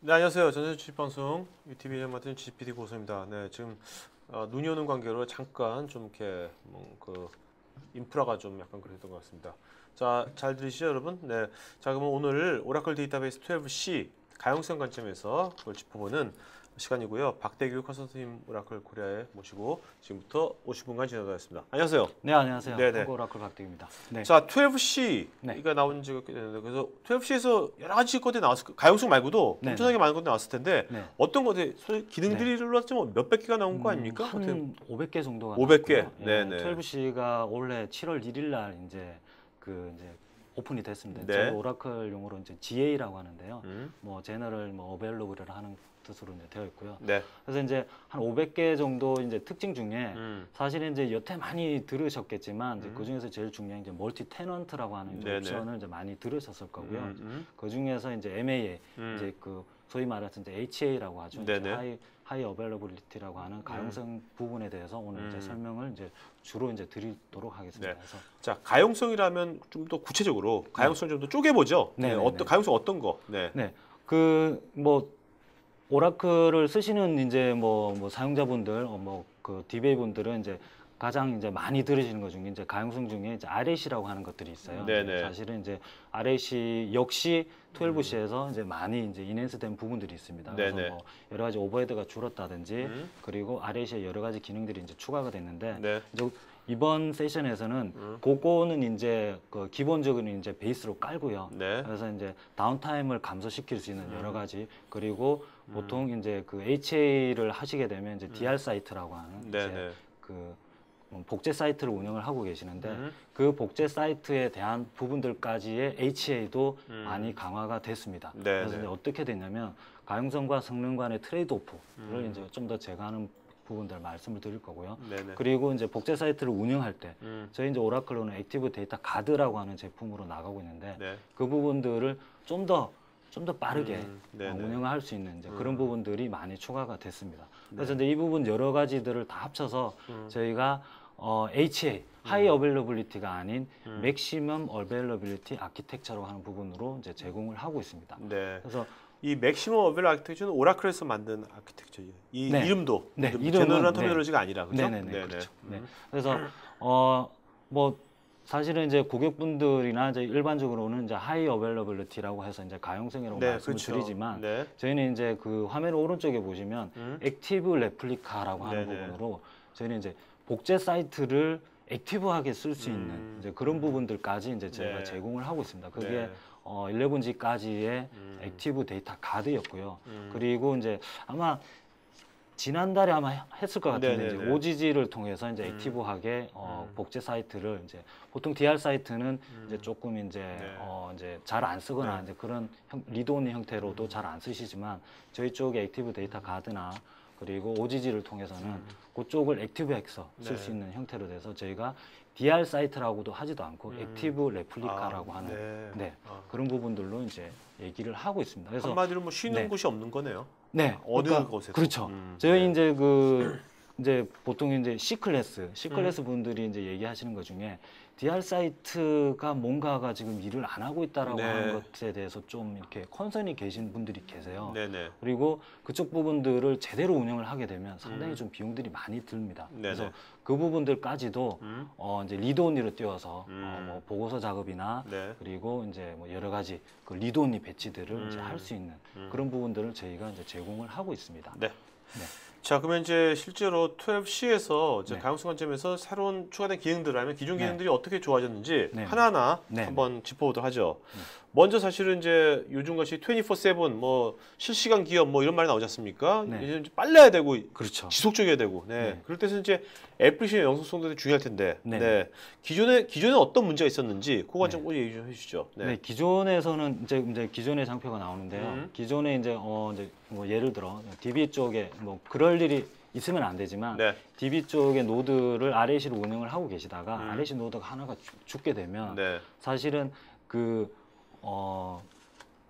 네, 안녕하세요. 전세 주식방송 UTV 맡은 GPD 고소입니다. 네, 지금 눈이 오는 관계로 잠깐 좀 이렇게 인프라가 좀 약간 그랬던 것 같습니다. 자, 잘 들으시죠, 여러분? 네, 자, 그러면 오늘 오라클 데이터베이스 12C 가용성 관점에서 그걸 짚어보는 시간이고요. 박대규 컨설팅 오라클 코리아에 모시고 지금부터 50분간 진행하겠습니다. 안녕하세요. 네, 안녕하세요. 네네. 한국 오라클 박대규입니다. 네. 자, 12C 네. 이가 나온 지가 꽤 됐는데 그래서 12C에서 여러 가지 것들이 나왔을 가용성 말고도 네네. 엄청나게 많은 것들이 나왔을 텐데 네. 어떤 것들이 기능들이 좀 몇백 개가 나온 거 아닙니까? 한 500개 정도가 500개. 나왔고요. 네네. 12C가 올해 7월 1일 날 이제 오픈이 됐습니다. 네. 저희 오라클 용어로 이제 GA라고 하는데요. 음. 뭐 제너럴 어베일러블을 하는 뜻으로 이제 되어 있고요. 네. 그래서 이제 한 500개 정도 이제 특징 중에 사실은 이제 여태 많이 들으셨겠지만 이제 그 중에서 제일 중요한 게 멀티 테넌트라고 하는 이제 네네. 옵션을 이제 많이 들으셨을 거고요. 그 중에서 이제 MAA 이제 그 소위 말해서 이제 HA라고 하죠. 이제 하이 어베일러블리티라고 하는 가용성 부분에 대해서 오늘 이제 설명을 이제 주로 이제 드리도록 하겠습니다. 네. 그래서 자, 가용성이라면 좀 더 구체적으로 가용성 좀 더 쪼개보죠. 네, 네. 네, 어떤 네. 가용성 어떤 거? 네. 네. 그 뭐 오라클을 쓰시는 이제 뭐 사용자분들 그 DBA 분들은 이제 가장 이제 많이 들으시는 것 중에 이제 가용성 중에 이제 RAC라고 하는 것들이 있어요. 네네. 사실은 이제 RAC 역시 12C에서 이제 많이 이제 인핸스된 부분들이 있습니다. 그래서 네네. 뭐 여러 가지 오버헤드가 줄었다든지 그리고 RAC의 여러 가지 기능들이 이제 추가가 됐는데 네. 이제 이번 세션에서는 그거는 이제 그 기본적인 이제 베이스로 깔고요. 네. 그래서 이제 다운타임을 감소시킬 수 있는 여러 가지 그리고 보통 이제 그 HA를 하시게 되면 이제 DR 사이트라고 하는 네네. 이제 그 복제 사이트를 운영을 하고 계시는데 그 복제 사이트에 대한 부분들까지의 HA도 많이 강화가 됐습니다. 네네. 그래서 이제 어떻게 됐냐면 가용성과 성능 간의 트레이드 오프를 이제 좀 더 제거하는 부분들 말씀을 드릴 거고요. 네네. 그리고 이제 복제 사이트를 운영할 때 저희 이제 오라클로는 액티브 데이터 가드라고 하는 제품으로 나가고 있는데 네. 그 부분들을 좀 더 빠르게 네네. 운영할 수 있는 이제 그런 부분들이 많이 추가가 됐습니다. 그래서 이제 이 부분 여러 가지들을 다 합쳐서 저희가 HA, 하이 어베일러빌리티가 아닌 맥시멈 어베일러빌리티 아키텍처라고 하는 부분으로 이제 제공을 하고 있습니다. 네. 그래서 이 맥시멈 어베일 아키텍처는 오라클에서 만든 아키텍처예요. 이 네. 이름도 네, 이름, 이름은 제너럴 네. 터미널로지가 아니라 그죠? 네네네. 그렇죠. 네. 그래서 뭐 사실은 이제 고객분들이나 이제 일반적으로는 이제 하이 어베일러빌리티라고 해서 이제 가용성이라고 네, 말씀을 그렇죠. 드리지만 네. 저희는 이제 그 화면 오른쪽에 보시면 액티브 레플리카라고 하는 네네. 부분으로 저희는 이제 복제 사이트를 액티브하게 쓸 수 있는 이제 그런 부분들까지 이제 저희가 네. 제공을 하고 있습니다. 그게 네. 11G까지의 액티브 데이터 가드였고요. 그리고 이제 아마 지난달에 아마 했을 것 같은데 이제 네네네. OGG를 통해서 이제 액티브하게 복제 사이트를 이제 보통 DR 사이트는 이제 조금 이제 네. 이제 잘 안 쓰거나 이제 그런 리드온리 형태로도 잘 안 쓰시지만 저희 쪽에 액티브 데이터 가드나 그리고 OGG를 통해서는 그쪽을 액티브해서 쓸 수 네. 있는 형태로 돼서 저희가 DR 사이트라고도 하지도 않고 액티브 레플리카라고 하는 네. 네, 그런 부분들로 이제 얘기를 하고 있습니다. 그래서 한마디로 뭐 쉬는 네. 곳이 없는 거네요. 네, 어느 그러니까 곳에서. 그렇죠. 저희 네. 이제 이제 보통 이제 C 클래스 분들이 이제 얘기하시는 것 중에 DR 사이트가 뭔가가 지금 일을 안 하고 있다라고 네. 하는 것에 대해서 좀 이렇게 컨선이 계신 분들이 계세요. 네네. 그리고 그쪽 부분들을 제대로 운영을 하게 되면 상당히 좀 비용들이 많이 듭니다. 네네. 그래서 그 부분들까지도 이제 리드 온리로 띄워서 뭐 보고서 작업이나 네. 그리고 이제 뭐 여러 가지 그 리드 온리 배치들을 이제 할 수 있는 그런 부분들을 저희가 이제 제공을 하고 있습니다. 네. 네. 자, 그러면 이제 실제로 12C에서 네. 가용성 관점에서 새로운 추가된 기능들을 하면 기존 네. 기능들이 어떻게 좋아졌는지 네. 하나하나 네. 한번 짚어보도록 하죠. 먼저 사실은 이제 요즘같이 24/7 뭐 실시간 기업 뭐 이런 말이 나오지 않습니까? 네. 이제 빨라야 되고 그렇죠. 지속적이어야 되고. 네. 네. 그럴 때는 이제 애플리케이션 영속성도 중요할 텐데. 네. 네. 기존에 어떤 문제가 있었는지 그거 좀 얘기 좀 해주시죠. 네. 네. 기존에서는 이제 기존의 장표가 나오는데요. 기존에 이제 이제 뭐 예를 들어 DB 쪽에 뭐 그럴 일이 있으면 안 되지만 네. DB 쪽의 노드를 RAC로 운영을 하고 계시다가 RAC 노드가 하나가 죽게 되면 네. 사실은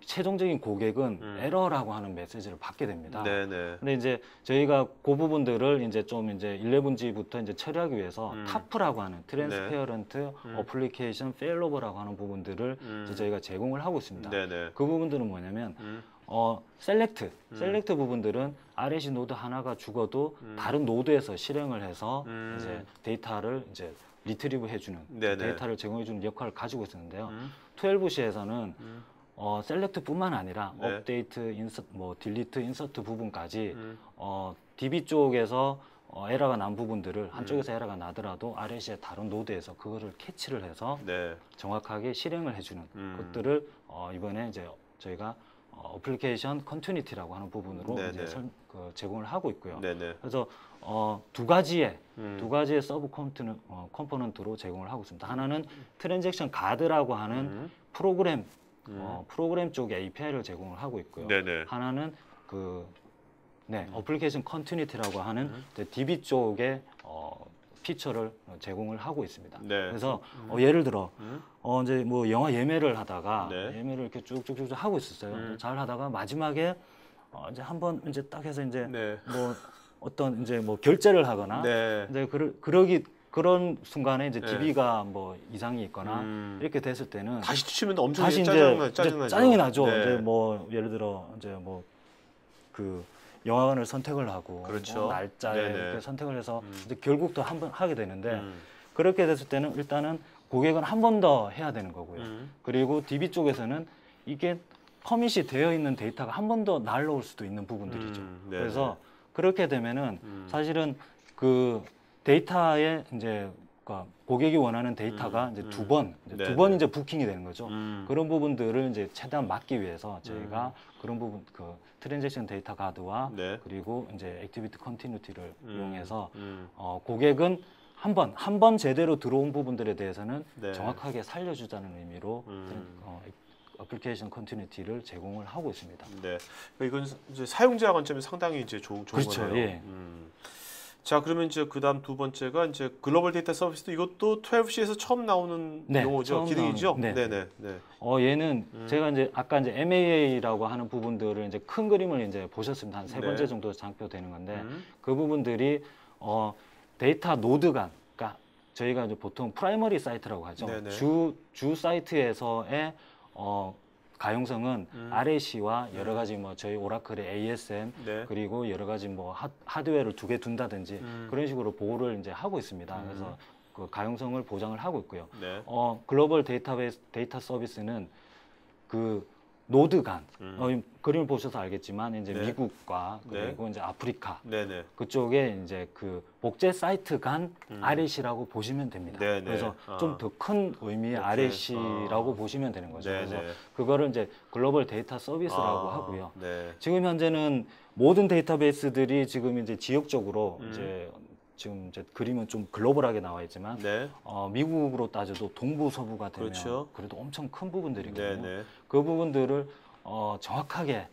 최종적인 고객은 에러라고 하는 메시지를 받게 됩니다. 네네. 근데 이제 저희가 그 부분들을 이제 좀 이제 11G부터 이제 처리하기 위해서 타프라고 하는 트랜스페어런트 어플리케이션 페일로버라고 하는 부분들을 이제 저희가 제공을 하고 있습니다. 네네. 그 부분들은 뭐냐면 셀렉트 부분들은 RAC 노드 하나가 죽어도 다른 노드에서 실행을 해서 이제 데이터를 이제 리트리브 해주는 네네. 데이터를 제공해주는 역할을 가지고 있었는데요. 12C에서는 셀렉트뿐만 아니라 네. 업데이트, 인서트, 뭐 딜리트, 인서트 부분까지 DB 쪽에서 에러가 난 부분들을 한쪽에서 에러가 나더라도 RAC의 다른 노드에서 그거를 캐치를 해서 네. 정확하게 실행을 해주는 것들을 이번에 이제 저희가 어플리케이션 컨티뉴티라고 하는 부분으로 네네. 이제 제공을 하고 있고요. 네네. 그래서 두 가지의 서브 컴포넌트로 제공을 하고 있습니다. 하나는 트랜잭션 가드라고 하는 프로그램 쪽에 API를 제공을 하고 있고요. 네네. 하나는 어플리케이션 컨티뉴티라고 하는 이제 DB 쪽의 피처를 제공을 하고 있습니다. 네. 그래서 예를 들어 이제 뭐 영화 예매를 하다가 네. 예매를 이렇게 쭉쭉쭉 하고 있었어요. 잘 하다가 마지막에 이제 한번 이제 딱 해서 이제 네. 뭐 어떤 이제 뭐 결제를 하거나 네. 이제 그런 순간에 이제 DB가 뭐 이상이 있거나 이렇게 됐을 때는 다시 치면 엄청 다시 이제 짜증나죠. 짜증이 나죠. 네. 이제 뭐 예를 들어 이제 뭐 그 영화관을 선택을 하고 그렇죠. 뭐 날짜 네네. 이렇게 선택을 해서 이제 결국 또 한 번 하게 되는데 음. 그렇게 됐을 때는 일단은 고객은 한 번 더 해야 되는 거고요. 그리고 DB 쪽에서는 이게 커밋이 되어 있는 데이터가 한 번 더 날라올 수도 있는 부분들이죠. 네네. 그래서 그렇게 되면은 사실은 그 데이터에 이제 그러니까 고객이 원하는 데이터가 이제 두 번 이제 부킹이 되는 거죠. 그런 부분들을 이제 최대한 막기 위해서 저희가 그런 부분 트랜잭션 데이터 가드와 네. 그리고 이제 액티비티 컨티뉴티를 이용해서 고객은 한 번 제대로 들어온 부분들에 대해서는 네. 정확하게 살려주자는 의미로 어플리케이션 컨티뉴티를 제공을 하고 있습니다. 네. 그러니까 이건 이제 사용자 관점에서 상당히 이제 좋은 그렇죠. 거네요. 예. 자, 그러면 이제 그다음 두 번째가 이제 글로벌 데이터 서비스도 이것도 12C에서 처음 나오는 네, 용어죠. 처음 기능이죠. 나오는, 네. 네, 네. 얘는 제가 이제 아까 이제 MAA라고 하는 부분들을 이제 큰 그림을 이제 보셨습니다. 한 세 네. 번째 정도 장표되는 건데 그 부분들이 데이터 노드 간, 그러니까 저희가 이제 보통 프라이머리 사이트라고 하죠. 네네. 주 사이트에서의 가용성은 RAC와 여러 가지 뭐 저희 오라클의 ASM 네. 그리고 여러 가지 뭐 하드웨어를 두 개 둔다든지 그런 식으로 보호를 이제 하고 있습니다. 그래서 그 가용성을 보장을 하고 있고요. 네. 글로벌 데이터 서비스는 그 노드 간 그림을 보셔서 알겠지만 이제 네. 미국과 네. 그리고 이제 아프리카 네, 네. 그쪽에 이제 그 복제 사이트 간 RAC라고 보시면 됩니다. 네, 네. 그래서 좀 더 큰 의미의 오케이. RAC라고 보시면 되는 거죠. 네, 그래서 네. 그거를 이제 글로벌 데이터 서비스라고 하고요. 네. 지금 현재는 모든 데이터베이스들이 지금 이제 지역적으로 이제 지금 이제 그림은 좀 글로벌하게 나와 있지만 네. 미국으로 따져도 동부 서부가 되면 그렇죠. 그래도 엄청 큰 부분들이거든요. 네, 네. 그 부분들을 정확하게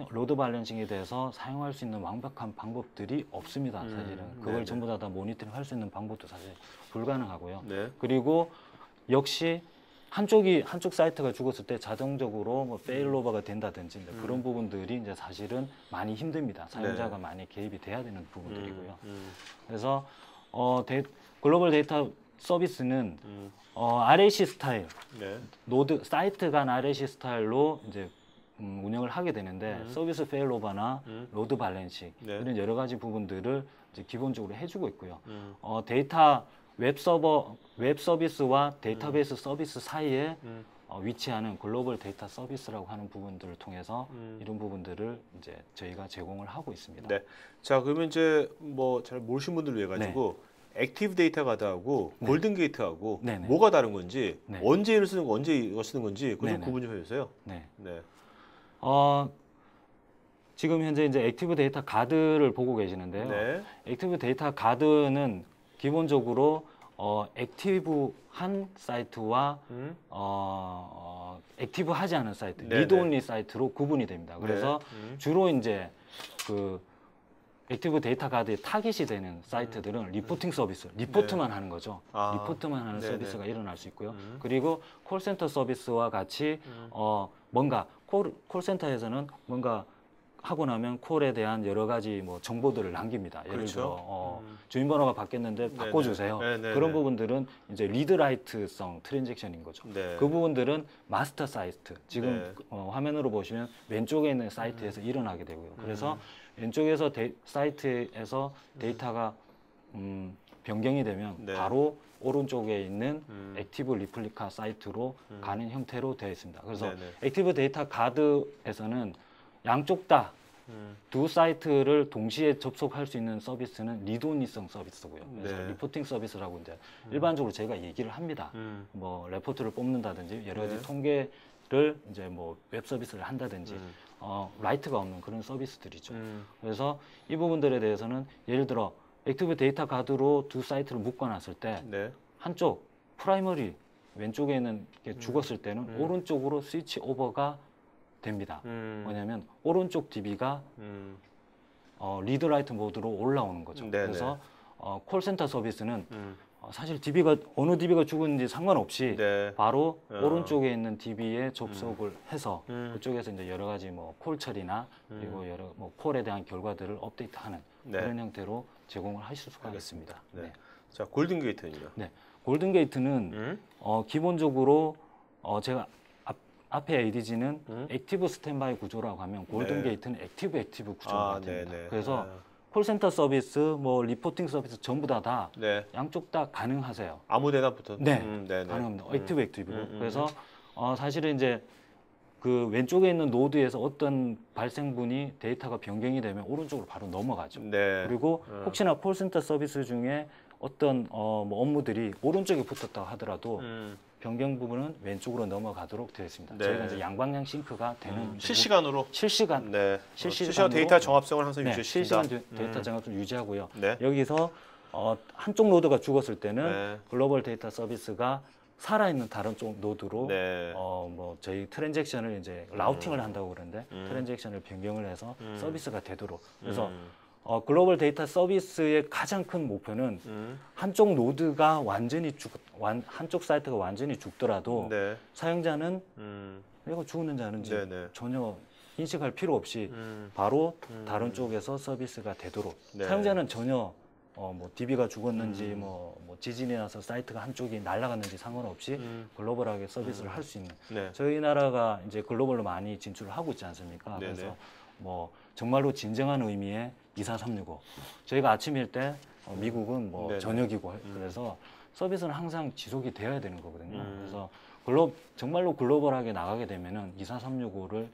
로드 밸런싱에 대해서 사용할 수 있는 완벽한 방법들이 없습니다. 사실은 그걸 네네. 전부 다 모니터링 할 수 있는 방법도 사실 불가능하고요. 네. 그리고 역시 한쪽 사이트가 죽었을 때 자동적으로 뭐 페일로버가 된다든지 이제 그런 부분들이 이제 사실은 많이 힘듭니다. 사용자가 네. 많이 개입이 돼야 되는 부분들이고요. 그래서 글로벌 데이터 서비스는 RAC 스타일, 네. 노드 사이트 간 RAC 스타일로 이제 운영을 하게 되는데 서비스 페일로버나 로드 밸런싱 네. 이런 여러 가지 부분들을 이제 기본적으로 해주고 있고요. 데이터 웹 서비스와 데이터베이스 서비스 사이에 위치하는 글로벌 데이터 서비스라고 하는 부분들을 통해서 이런 부분들을 이제 저희가 제공을 하고 있습니다. 네. 자, 그러면 이제 뭐 잘 모르신 분들 위해 가지고 액티브 데이터 가드하고 네. 골든 게이트하고 네네. 뭐가 다른 건지, 네. 언제 이걸 쓰는 거, 언제 이거 쓰는 건지 그거 좀 네네. 구분 좀 해주세요. 네. 네. 지금 현재 이제 액티브 데이터 가드를 보고 계시는데요. 네. 액티브 데이터 가드는 기본적으로 액티브한 사이트와 액티브하지 않은 사이트, 네네. 리드 온리 사이트로 구분이 됩니다. 그래서 주로 이제 그 액티브 데이터 가드에 타깃이 되는 사이트들은 리포팅 서비스, 리포트만 하는 거죠. 리포트만 하는 네네. 서비스가 일어날 수 있고요. 그리고 콜센터 서비스와 같이 뭔가 콜센터에서는 뭔가 하고 나면 콜에 대한 여러 가지 뭐 정보들을 남깁니다. 예를 그렇죠. 들어 주민번호가 바뀌었는데 바꿔주세요. 네네. 그런 부분들은 이제 리드라이트성 트랜잭션인 거죠. 네. 그 부분들은 마스터 사이트 지금 네. 화면으로 보시면 왼쪽에 있는 사이트에서 일어나게 되고요. 그래서 왼쪽에서 사이트에서 데이터가 변경이 되면 네. 바로 오른쪽에 있는 액티브 리플리카 사이트로 가는 형태로 되어 있습니다. 그래서 네네. 액티브 데이터 가드에서는 양쪽 다 두 음. 사이트를 동시에 접속할 수 있는 서비스는 리드온리성 서비스고요. 그래서 네. 리포팅 서비스라고 이제 일반적으로 제가 얘기를 합니다. 음. 뭐 레포트를 뽑는다든지 여러 가지 네. 통계를 이제 뭐 웹 서비스를 한다든지 라이트가 없는 그런 서비스들이죠. 그래서 이 부분들에 대해서는 예를 들어 액티브 데이터 가드로 두 사이트를 묶어놨을 때 네. 한쪽 프라이머리 왼쪽에 있는 게 죽었을 때는 오른쪽으로 스위치 오버가 됩니다. 뭐냐면 오른쪽 DB가 리드라이트 모드로 올라오는 거죠. 네네. 그래서 콜센터 서비스는 사실 DB가 어느 DB가 죽었는지 상관없이 네. 바로 오른쪽에 있는 DB에 접속을 해서 음. 그쪽에서 이제 여러 가지 뭐 콜 처리나 그리고 여러 뭐 콜에 대한 결과들을 업데이트하는 네. 그런 형태로 제공을 하실 수가 알겠습니다. 있습니다. 네. 네. 자, 골든 게이트는요? 네. 골든 게이트는 기본적으로 제가 앞에 ADG는 액티브 스탠바이 구조라고 하면 골든 네. 게이트는 액티브 구조가 됩니다. 네네. 그래서 콜센터 서비스, 뭐 리포팅 서비스 전부 다 네. 양쪽 다 가능하세요. 아무데나 붙어. 네, 네네. 가능합니다. 액티브고. 그래서 사실은 이제 그 왼쪽에 있는 노드에서 어떤 발생분이 데이터가 변경이 되면 오른쪽으로 바로 넘어가죠. 네. 그리고 혹시나 콜센터 서비스 중에 어떤 뭐 업무들이 오른쪽에 붙었다 하더라도 변경 부분은 왼쪽으로 넘어가도록 되어 있습니다. 네. 저희가 이제 양방향 싱크가 되는 실시간으로. 실시간 네. 실시간으로 실시간 데이터 정합성을 항상 네, 유지시킨다. 실시간 데이터 정합을 유지하고요. 네. 여기서 한쪽 노드가 죽었을 때는 네. 글로벌 데이터 서비스가 살아있는 다른 쪽 노드로 네. 뭐 저희 트랜잭션을 이제 라우팅을 한다고 그러는데 트랜잭션을 변경을 해서 서비스가 되도록 그래서 글로벌 데이터 서비스의 가장 큰 목표는 한쪽 노드가 완전히 한쪽 사이트가 완전히 죽더라도 네. 사용자는 이거 죽었는지 아닌지 네네. 전혀 인식할 필요 없이 바로 다른 쪽에서 서비스가 되도록 네. 사용자는 전혀 뭐 DB가 죽었는지 뭐 지진이 나서 사이트가 한쪽이 날아갔는지 상관없이 글로벌하게 서비스를 할 수 있는 네. 저희 나라가 이제 글로벌로 많이 진출을 하고 있지 않습니까? 네네. 그래서 뭐 정말로 진정한 의미의 24365 저희가 아침일 때 미국은 뭐 네네. 저녁이고 그래서 서비스는 항상 지속이 되어야 되는 거거든요. 그래서 정말로 글로벌하게 나가게 되면은 24365를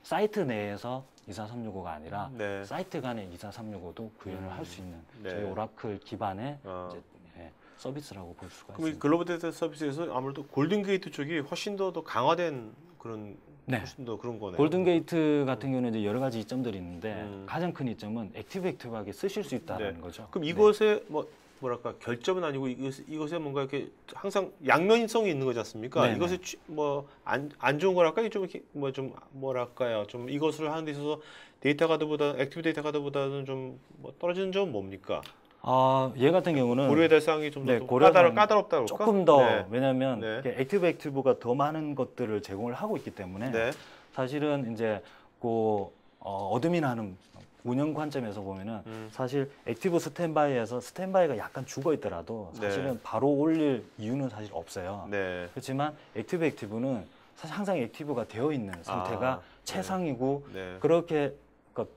사이트 내에서 24365가 아니라 네. 사이트 간의 24365도 구현을 할 수 있는 네. 저희 오라클 기반의 이제, 서비스라고 볼 수가 그럼 이 있습니다. 글로벌 데이터 서비스에서 아무래도 골든 게이트 쪽이 훨씬 더 강화된 그런 네. 훨씬 더 그런 거네요. 골든 게이트 같은 경우는 이제 여러 가지 이점들이 있는데 가장 큰 이점은 액티브하게 쓰실 수 있다는 네. 거죠. 그럼 네. 이것에 뭐랄까 결점은 아니고 이것에 뭔가 이렇게 항상 양면성이 있는 거지 않습니까? 네네. 이것이 뭐 안 좋은 거랄까 좀 이렇게 뭐 좀 뭐랄까요? 좀 이것을 하는 데 있어서 데이터 가드보다 액티브 데이터 가드보다는 좀 뭐 떨어지는 점은 뭡니까? 얘 같은 경우는 고려의 대상이 좀 더 네, 까다롭다 그럴까? 조금 더 네. 왜냐하면 네. 이렇게 액티브가 더 많은 것들을 제공을 하고 있기 때문에 네. 사실은 이제 그 어드민하는 운영 관점에서 보면은 사실 액티브 스탠바이에서 스탠바이가 약간 죽어 있더라도 사실은 네. 바로 올릴 이유는 사실 없어요. 네. 그렇지만 액티브는 사실 항상 액티브가 되어 있는 상태가 최상이고 네. 그렇게 그러니까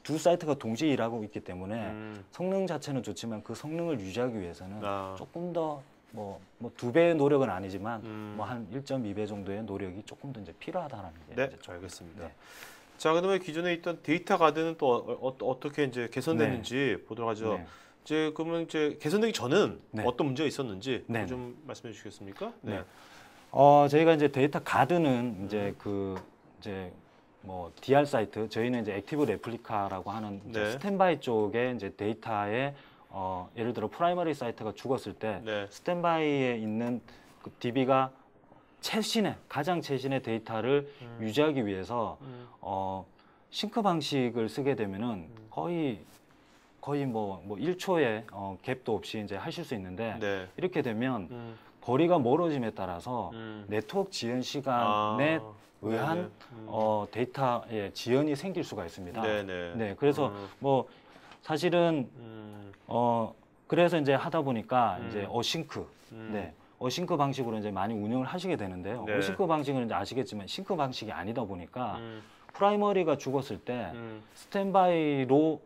두 사이트가 동시에 일하고 있기 때문에 성능 자체는 좋지만 그 성능을 유지하기 위해서는 조금 더 뭐 2배의 노력은 아니지만 뭐 한 1.2배 정도의 노력이 조금 더 이제 필요하다라는 게 네, 이제 알겠습니다. 네. 자, 그다음에 기존에 있던 데이터 가드는 또 어떻게 이제 개선됐는지 보도록 하죠. 네. 이제 그러면 이제 개선되기 전은 네. 어떤 문제가 있었는지 네. 좀 말씀해 주시겠습니까? 네. 저희가 이제 데이터 가드는 이제 이제 뭐 DR 사이트 저희는 이제 액티브 레플리카라고 하는 이제 네. 스탠바이 쪽에 이제 데이터에 예를 들어 프라이머리 사이트가 죽었을 때 네. 스탠바이에 있는 그 DB가 가장 최신의 데이터를 유지하기 위해서 싱크 방식을 쓰게 되면은 거의 뭐 1초의 갭도 없이 이제 하실 수 있는데 네. 이렇게 되면 거리가 멀어짐에 따라서 음. 네트워크 지연 시간에 의한 네네. 데이터의 지연이 생길 수가 있습니다. 네네. 네, 그래서 뭐 사실은 그래서 이제 하다 보니까 이제 어싱크, 네, 어싱크 방식으로 이제 많이 운영을 하시게 되는데요. 네. 어싱크 방식은 이제 아시겠지만 싱크 방식이 아니다 보니까 프라이머리가 죽었을 때 스탠바이로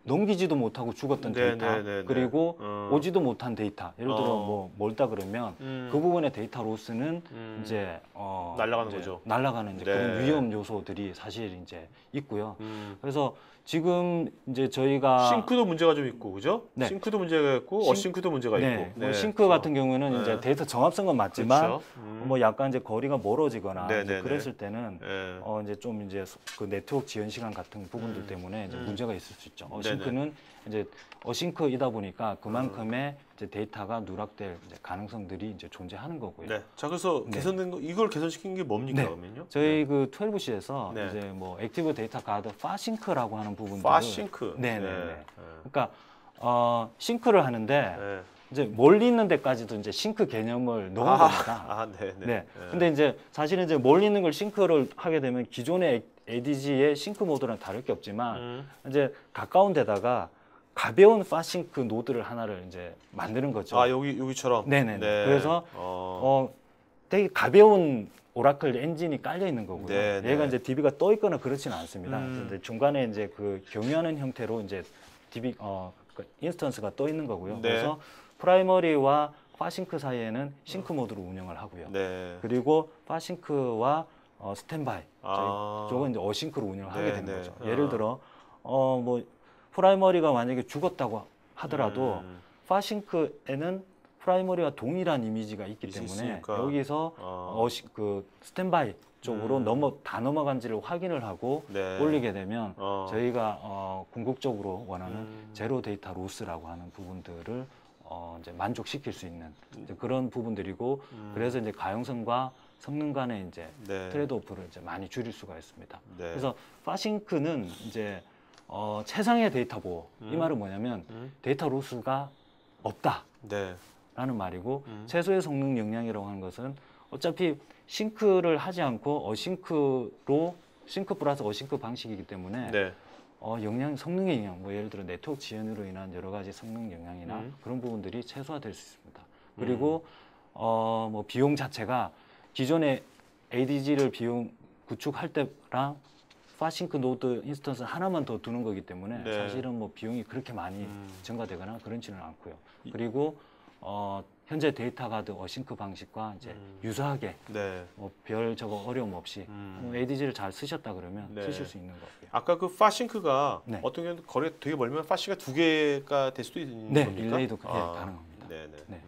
넘기지도 못하고 죽었던 데이터, 네네네네. 그리고 오지도 못한 데이터, 예를 들어 어. 뭐 멀다 그러면 그 부분의 데이터 로스는 이제 날아가는 이제 거죠. 날아가는 이제 네. 그런 위험 요소들이 사실 이제 있고요. 음. 그래서 지금 이제 저희가 싱크도 문제가 좀 있고, 그죠? 네. 싱크도 문제가 있고, 어싱크도 문제가 네, 있고. 뭐 싱크 같은 경우는 네. 이제 데이터 정합성은 맞지만 그렇죠. 뭐 약간 이제 거리가 멀어지거나 이제 네네네. 그랬을 때는 네. 이제 좀 이제 그 네트워크 지연 시간 같은 부분들 때문에 이제 문제가 있을 수 있죠. 네네. 어싱크는 이제 어싱크이다 보니까 그만큼의 이제 데이터가 누락될 이제 가능성들이 이제 존재하는 거고요. 네. 자, 그래서 개선된 거, 이걸 개선시킨 게 뭡니까, 네. 그러면요? 저희 그 12C에서 네. 이제 뭐 액티브 데이터 가드 파싱크라고 하는 부분들을 파싱크. 네네네. 그러니까 싱크를 하는데 네. 이제 멀리 있는 데까지도 이제 싱크 개념을 넣은 겁니다. 아, 네네. 네. 근데 이제 사실은 이제 멀리 있는 걸 싱크를 하게 되면 기존의 ADG의 싱크 모드랑 다를 게 없지만 이제 가까운 데다가 가벼운 파싱크 노드를 하나를 이제 만드는 거죠. 아, 여기처럼. 네네네. 네. 그래서 되게 가벼운 오라클 엔진이 깔려 있는 거고요. 네네. 얘가 이제 DB가 떠 있거나 그렇지는 않습니다. 근데 중간에 이제 그 경유하는 형태로 이제 DB 그 인스턴스가 떠 있는 거고요. 네. 그래서 프라이머리와 파싱크 사이에는 싱크 모드로 운영을 하고요. 네. 그리고 파싱크와 스탠바이 아. 저건 이제 어싱크로 운영을 하게 네, 되는 네. 거죠. 예를 들어 뭐 프라이머리가 만약에 죽었다고 하더라도 파싱크에는 프라이머리와 동일한 이미지가 있기 때문에 있으니까. 여기서 그 스탠바이 쪽으로 다 넘어간지를 확인을 하고 네. 올리게 되면 저희가 궁극적으로 원하는 제로 데이터 로스라고 하는 부분들을 이제 만족시킬 수 있는 이제 그런 부분들이고 그래서 이제 가용성과 성능 간의 이제 네. 트레이드오프를 이제 많이 줄일 수가 있습니다. 네. 그래서 파싱크는 이제 최상의 데이터 보호 이 말은 뭐냐면 데이터 로스가 없다라는 네. 말이고 최소의 성능 역량이라고 하는 것은 어차피 싱크를 하지 않고 어싱크로 싱크 플러스 어싱크 방식이기 때문에 네. 성능의 영향, 뭐 예를 들어 네트워크 지연으로 인한 여러 가지 성능 영향이나 그런 부분들이 최소화될 수 있습니다. 그리고 뭐 비용 자체가 기존의 ADG를 비용 구축할 때랑 파싱크 노드 인스턴스 하나만 더 두는 거기 때문에 네. 사실은 뭐 비용이 그렇게 많이 증가되거나 그렇지는 않고요. 그리고 현재 데이터 가드 어싱크 방식과 이제 유사하게 네. 뭐 별 저거 어려움 없이 뭐 ADG를 잘 쓰셨다 그러면 네. 쓰실 수 있는 거고요. 아까 그 파싱크가 네. 어떤 경우는 거리가 되게 멀면 파싱크가 두 개가 될 수도 있는 네, 겁니까? 릴레이도 가능합니다. 네네. 네. 네.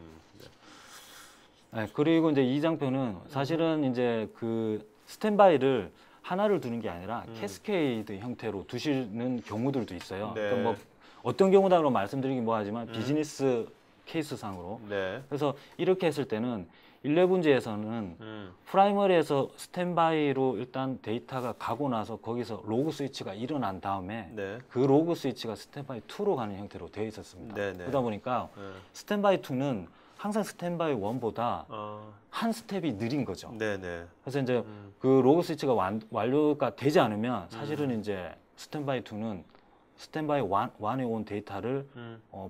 네, 그리고 이제 이 장표는 사실은 이제 그 스탠바이를 하나를 두는 게 아니라 캐스케이드 형태로 두시는 경우들도 있어요. 네. 그러니까 뭐 어떤 경우다로 말씀드리긴 뭐하지만 비즈니스 케이스상으로. 네. 그래서 이렇게 했을 때는 11문제에서는 프라이머리에서 스탠바이로 일단 데이터가 가고 나서 거기서 로그 스위치가 일어난 다음에 네. 그 로그 스위치가 스탠바이 2로 가는 형태로 되어 있었습니다. 네네. 그러다 보니까 네. 스탠바이 2는 항상 스탠바이 1보다 한 스텝이 느린 거죠. 네네. 그래서 이제 그 로그 스위치가 완료가 되지 않으면 사실은 이제 스탠바이 2는 스탠바이 1에 온 데이터를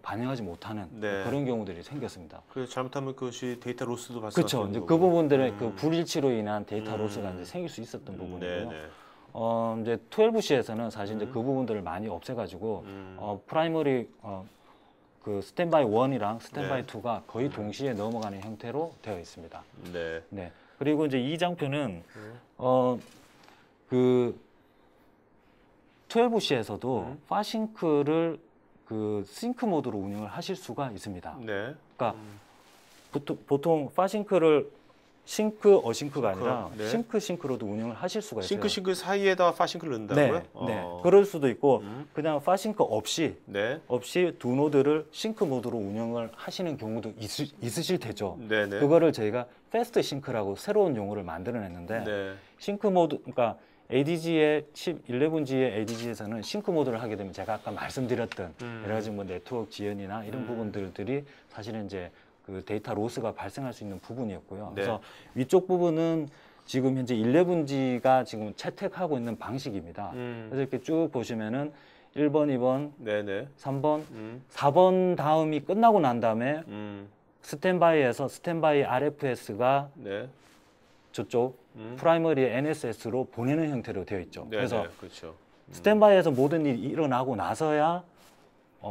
반영하지 못하는 네. 그런 경우들이 생겼습니다. 그래서 잘못하면 그것이 데이터 로스도 발생할 그렇죠. 수 이제 있는 그 거고. 부분들의 그 불일치로 인한 데이터 로스가 이제 생길 수 있었던 부분이고요. 네네. 이제 12C에서는 사실 이제 그 부분들을 많이 없애가지고 프라이머리 그 스탠바이 1이랑 스탠바이 네. 2가 거의 동시에 넘어가는 형태로 되어 있습니다. 네. 네. 그리고 이제 이 장표는 그 12C에서도 파싱크를 그 싱크 모드로 운영을 하실 수가 있습니다. 네. 그러니까 보통 파싱크를 싱크 어싱크가 아니라 네. 싱크로도 운영을 하실 수가 있어요. 싱크 사이에다 파싱크를 넣는다고요? 네, 네. 그럴 수도 있고 그냥 파싱크 없이 네. 두 노드를 싱크 모드로 운영을 하시는 경우도 있으실 테죠. 네네. 그거를 저희가 패스트 싱크라고 새로운 용어를 만들어냈는데 네. 싱크 모드, 그러니까 ADG의 11G의 ADG에서는 싱크 모드를 하게 되면 제가 아까 말씀드렸던 여러 가지 뭐 네트워크 지연이나 이런 부분들이 사실은 이제 그 데이터 로스가 발생할 수 있는 부분이었고요. 네. 그래서 위쪽 부분은 지금 현재 11G가 지금 채택하고 있는 방식입니다. 그래서 이렇게 쭉 보시면은 1번, 2번, 네네. 3번, 4번 다음이 끝나고 난 다음에 스탠바이에서 스탠바이 RFS가 네. 저쪽 프라이머리 NSS로 보내는 형태로 되어 있죠. 네네. 그래서 그렇죠. 스탠바이에서 모든 일이 일어나고 나서야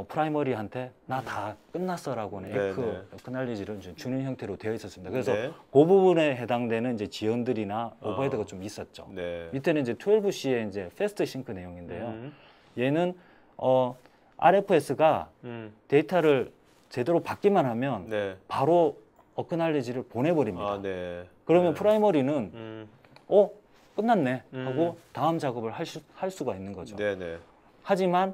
프라이머리한테 나 다 끝났어라고는 네네. 어크날리지를 주는 형태로 되어 있었습니다. 그래서 네. 그 부분에 해당되는 이제 지연들이나 오버헤드가 좀 있었죠. 네. 밑에는 이제 12C의 이제 패스트 싱크 내용인데요. 얘는 RFS가 데이터를 제대로 받기만 하면 네. 바로 어크날리지를 보내버립니다. 아, 네. 그러면 네. 프라이머리는 끝났네 하고 다음 작업을 할 수가 있는 거죠. 네네. 하지만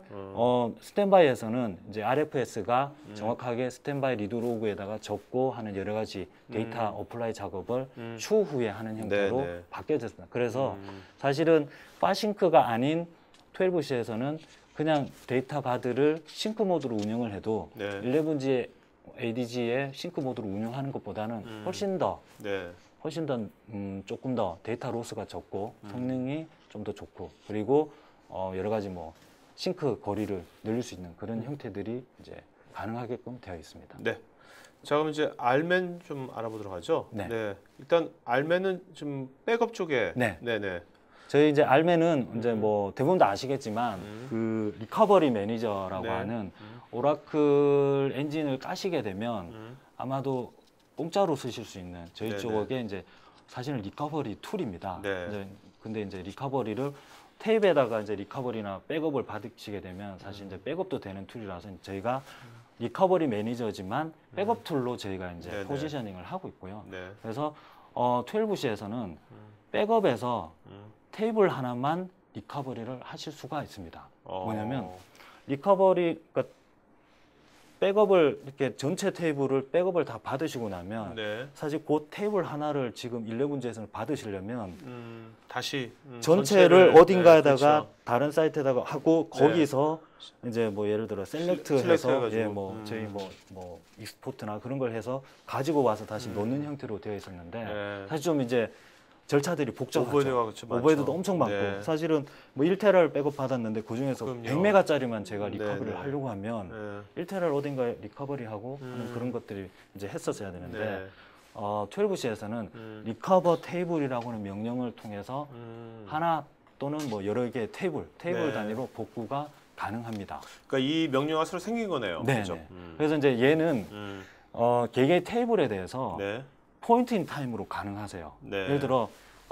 스탠바이에서는 이제 RFS가 정확하게 스탠바이 리드 로그에다가 적고 하는 여러 가지 데이터 어플라이 작업을 추후에 하는 형태로 네네. 바뀌어졌습니다. 그래서 사실은 파싱크가 아닌 12C에서는 그냥 데이터 가드를 싱크 모드로 운영을 해도 네. 11G ADG의 싱크 모드로 운영하는 것보다는 훨씬 더 네. 조금 더 데이터 로스가 적고 성능이 좀 더 좋고 그리고 여러 가지 뭐 싱크 거리를 늘릴 수 있는 그런 형태들이 이제 가능하게끔 되어 있습니다. 네. 자, 그럼 이제 알맨 좀 알아보도록 하죠. 네. 일단 알맨은 좀 백업 쪽에 네. 네네. 저희 이제 알맨은 이제 뭐 대부분 다 아시겠지만 그 리커버리 매니저라고 네. 하는 오라클 엔진을 까시게 되면 아마도 공짜로 쓰실 수 있는 저희 네네. 쪽에 이제 사실은 리커버리 툴입니다. 네. 근데 이제 리커버리를 테이프에다가 이제 리커버리나 백업을 받으시게 되면 사실 이제 백업도 되는 툴이라서 저희가 리커버리 매니저지만 백업 툴로 저희가 이제 네네. 포지셔닝을 하고 있고요. 네. 그래서 12C에서는 백업에서 테이블 하나만 리커버리를 하실 수가 있습니다. 뭐냐면 리커버리 그러니까 백업을 이렇게 전체 테이블을 백업을 다 받으시고 나면 네. 사실 그 테이블 하나를 지금 11G에서는 받으시려면 다시 전체를 어딘가에다가 네, 그렇죠. 다른 사이트에다가 하고 네. 거기서 이제 뭐 예를 들어 셀렉트해서 셀렉트해가지고. 예, 뭐 저희 뭐 익스포트나 그런 걸 해서 가지고 와서 다시 놓는 형태로 되어 있었는데 네. 사실 좀 이제 절차들이 복잡하죠. 오버헤드가 그렇죠, 많죠. 오버헤드도 엄청 많고 네. 사실은 뭐 1테라를 백업 받았는데 그 중에서 그럼요. 100메가짜리만 제가 리커버리를 네, 네. 하려고 하면 네. 1테라를 어딘가에 리커버리하고 하는 그런 것들이 이제 했었어야 되는데 네. 12C에서는 리커버 테이블이라고 하는 명령을 통해서 하나 또는 뭐 여러 개의 테이블 네. 단위로 복구가 가능합니다. 그러니까 이 명령어가 새로 생긴 거네요. 네. 그렇죠? 네. 그래서 이제 얘는 개개의 테이블에 대해서 네. 포인트 인 타임으로 가능하세요. 네. 예를 들어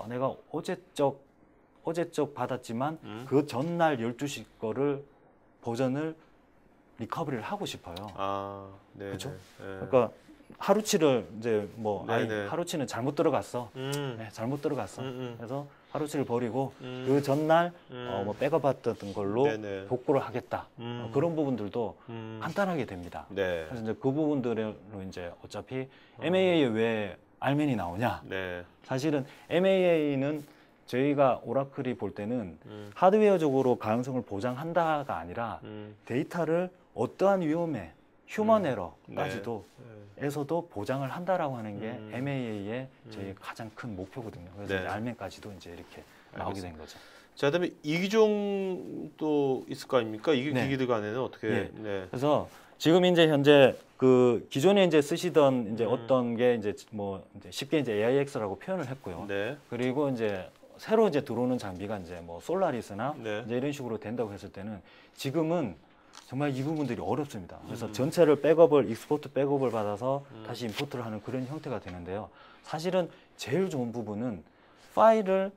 내가 어제적 받았지만 그 전날 12시 거를 버전을 리커버리를 하고 싶어요. 아, 네. 그렇죠? 네. 그러니까 하루치를 이제 뭐 네네. 하루치는 잘못 들어갔어. 네, 잘못 들어갔어. 그래서 하루치를 버리고 그 전날 뭐 백업받던 걸로 네네. 복구를 하겠다. 그런 부분들도 간단하게 됩니다. 네. 그래서 이제 그 부분들로 이제 어차피 MAA에 왜 알맨이 나오냐? 네. 사실은 MAA는 저희가 오라클이 볼 때는 하드웨어적으로 가용성을 보장한다가 아니라 데이터를 어떠한 위험에 휴먼 에러까지도 에서도 보장을 한다라고 하는 게 MAA의 저희 가장 큰 목표거든요. 그래서 네. 이제 알맨까지도 이제 이렇게 나오게 된 거죠. 자, 그다음에 이기종도 있을 거 아닙니까? 네. 이기들 간에는 어떻게? 예. 네. 그래서 지금 이제 현재 그 기존에 이제 쓰시던 이제 어떤 게 이제 뭐 이제 쉽게 이제 AIX라고 표현을 했고요. 네. 그리고 이제 새로 이제 들어오는 장비가 이제 뭐 솔라리스나 네. 이제 이런 식으로 된다고 했을 때는 지금은 정말 이 부분들이 어렵습니다. 그래서 전체를 익스포트 백업을 받아서 다시 임포트를 하는 그런 형태가 되는데요. 사실은 제일 좋은 부분은 파일을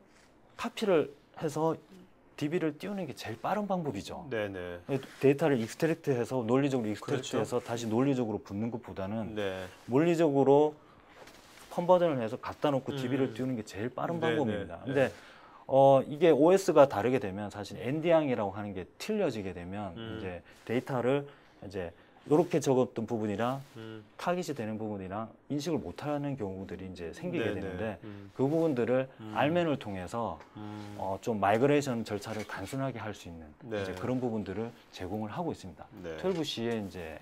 카피를 해서 DB를 띄우는 게 제일 빠른 방법이죠. 네네. 데이터를 익스트랙트해서 논리적으로 익스트랙트해서 그렇죠. 다시 논리적으로 붙는 것보다는 네. 물리적으로 컨버전을 해서 갖다 놓고 DB를 띄우는 게 제일 빠른 네네. 방법입니다. 네. 근데 이게 OS가 다르게 되면 사실 ND양이라고 하는 게 틀려지게 되면 이제 데이터를 이제 이렇게 적었던 부분이랑 타깃이 되는 부분이랑 인식을 못하는 경우들이 이제 생기게 네네. 되는데 그 부분들을 알맨을 통해서 좀 마이그레이션 절차를 단순하게 할 수 있는 네. 이제 그런 부분들을 제공을 하고 있습니다. 네. 12C에 이제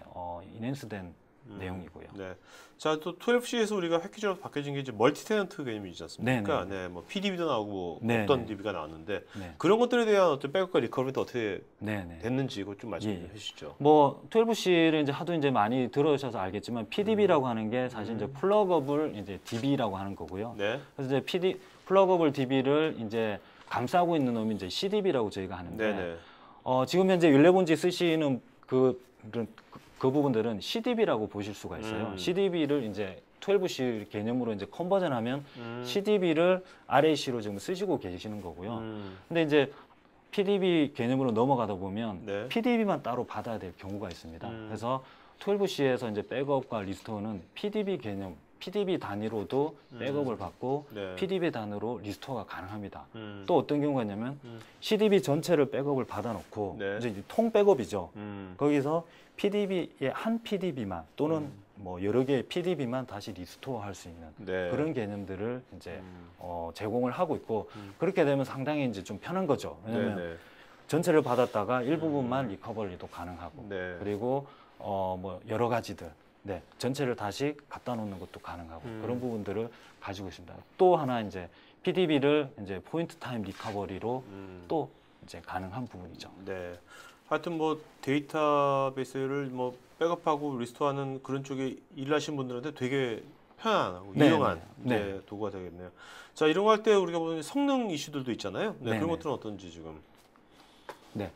인핸스된 내용이고요. 네. 자, 또 12C에서 우리가 패키지로 바뀌어진 게 이제 멀티 테넌트 개념이 있지 않습니까? 네네. 네, 뭐 PDB도 나오고 뭐 네네. 어떤 DB가 나왔는데 네. 그런 것들에 대한 어떤 백업과 리커버리도 어떻게 네네. 됐는지 그걸 좀 말씀 예. 좀 해주시죠. 뭐 12C를 이제 하도 이제 많이 들어오셔서 알겠지만 PDB라고 하는 게 사실 이제 플러거블 이제 DB라고 하는 거고요. 네. 그래서 이제 플러거블 DB를 이제 감싸고 있는 놈이 이제 CDB라고 저희가 하는데 네네. 지금 현재 11G 쓰시는 그 부분들은 CDB라고 보실 수가 있어요. CDB를 이제 12C 개념으로 이제 컨버전하면 CDB를 RAC로 지금 쓰시고 계시는 거고요. 근데 이제 PDB 개념으로 넘어가다 보면 네. PDB만 따로 받아야 될 경우가 있습니다. 그래서 12C에서 이제 백업과 리스토어는 PDB 개념, PDB 단위로도 백업을 받고 네. PDB 단위로 리스토어가 가능합니다. 음. 또 어떤 경우가 있냐면 CDB 전체를 백업을 받아놓고 네. 이제 통 백업이죠. 음. 거기서 PDB의 한 PDB만 또는 뭐 여러 개의 PDB만 다시 리스토어 할 수 있는 네. 그런 개념들을 이제 제공을 하고 있고 그렇게 되면 상당히 이제 좀 편한 거죠. 왜냐하면 네네. 전체를 받았다가 일부분만 리커버리도 가능하고 네. 그리고 뭐 여러 가지들 네, 전체를 다시 갖다 놓는 것도 가능하고 그런 부분들을 가지고 있습니다. 또 하나 이제 PDB를 이제 포인트 타임 리커버리로 또 이제 가능한 부분이죠. 네. 하여튼 뭐 데이터베이스를 뭐 백업하고 리스토어하는 그런 쪽에 일하시는 분들한테 되게 편안하고 네, 유용한 네. 이제 도구가 되겠네요. 자, 이런 거 할 때 우리가 보는 성능 이슈들도 있잖아요. 네, 네, 그런 네. 것들은 어떤지 지금. 네.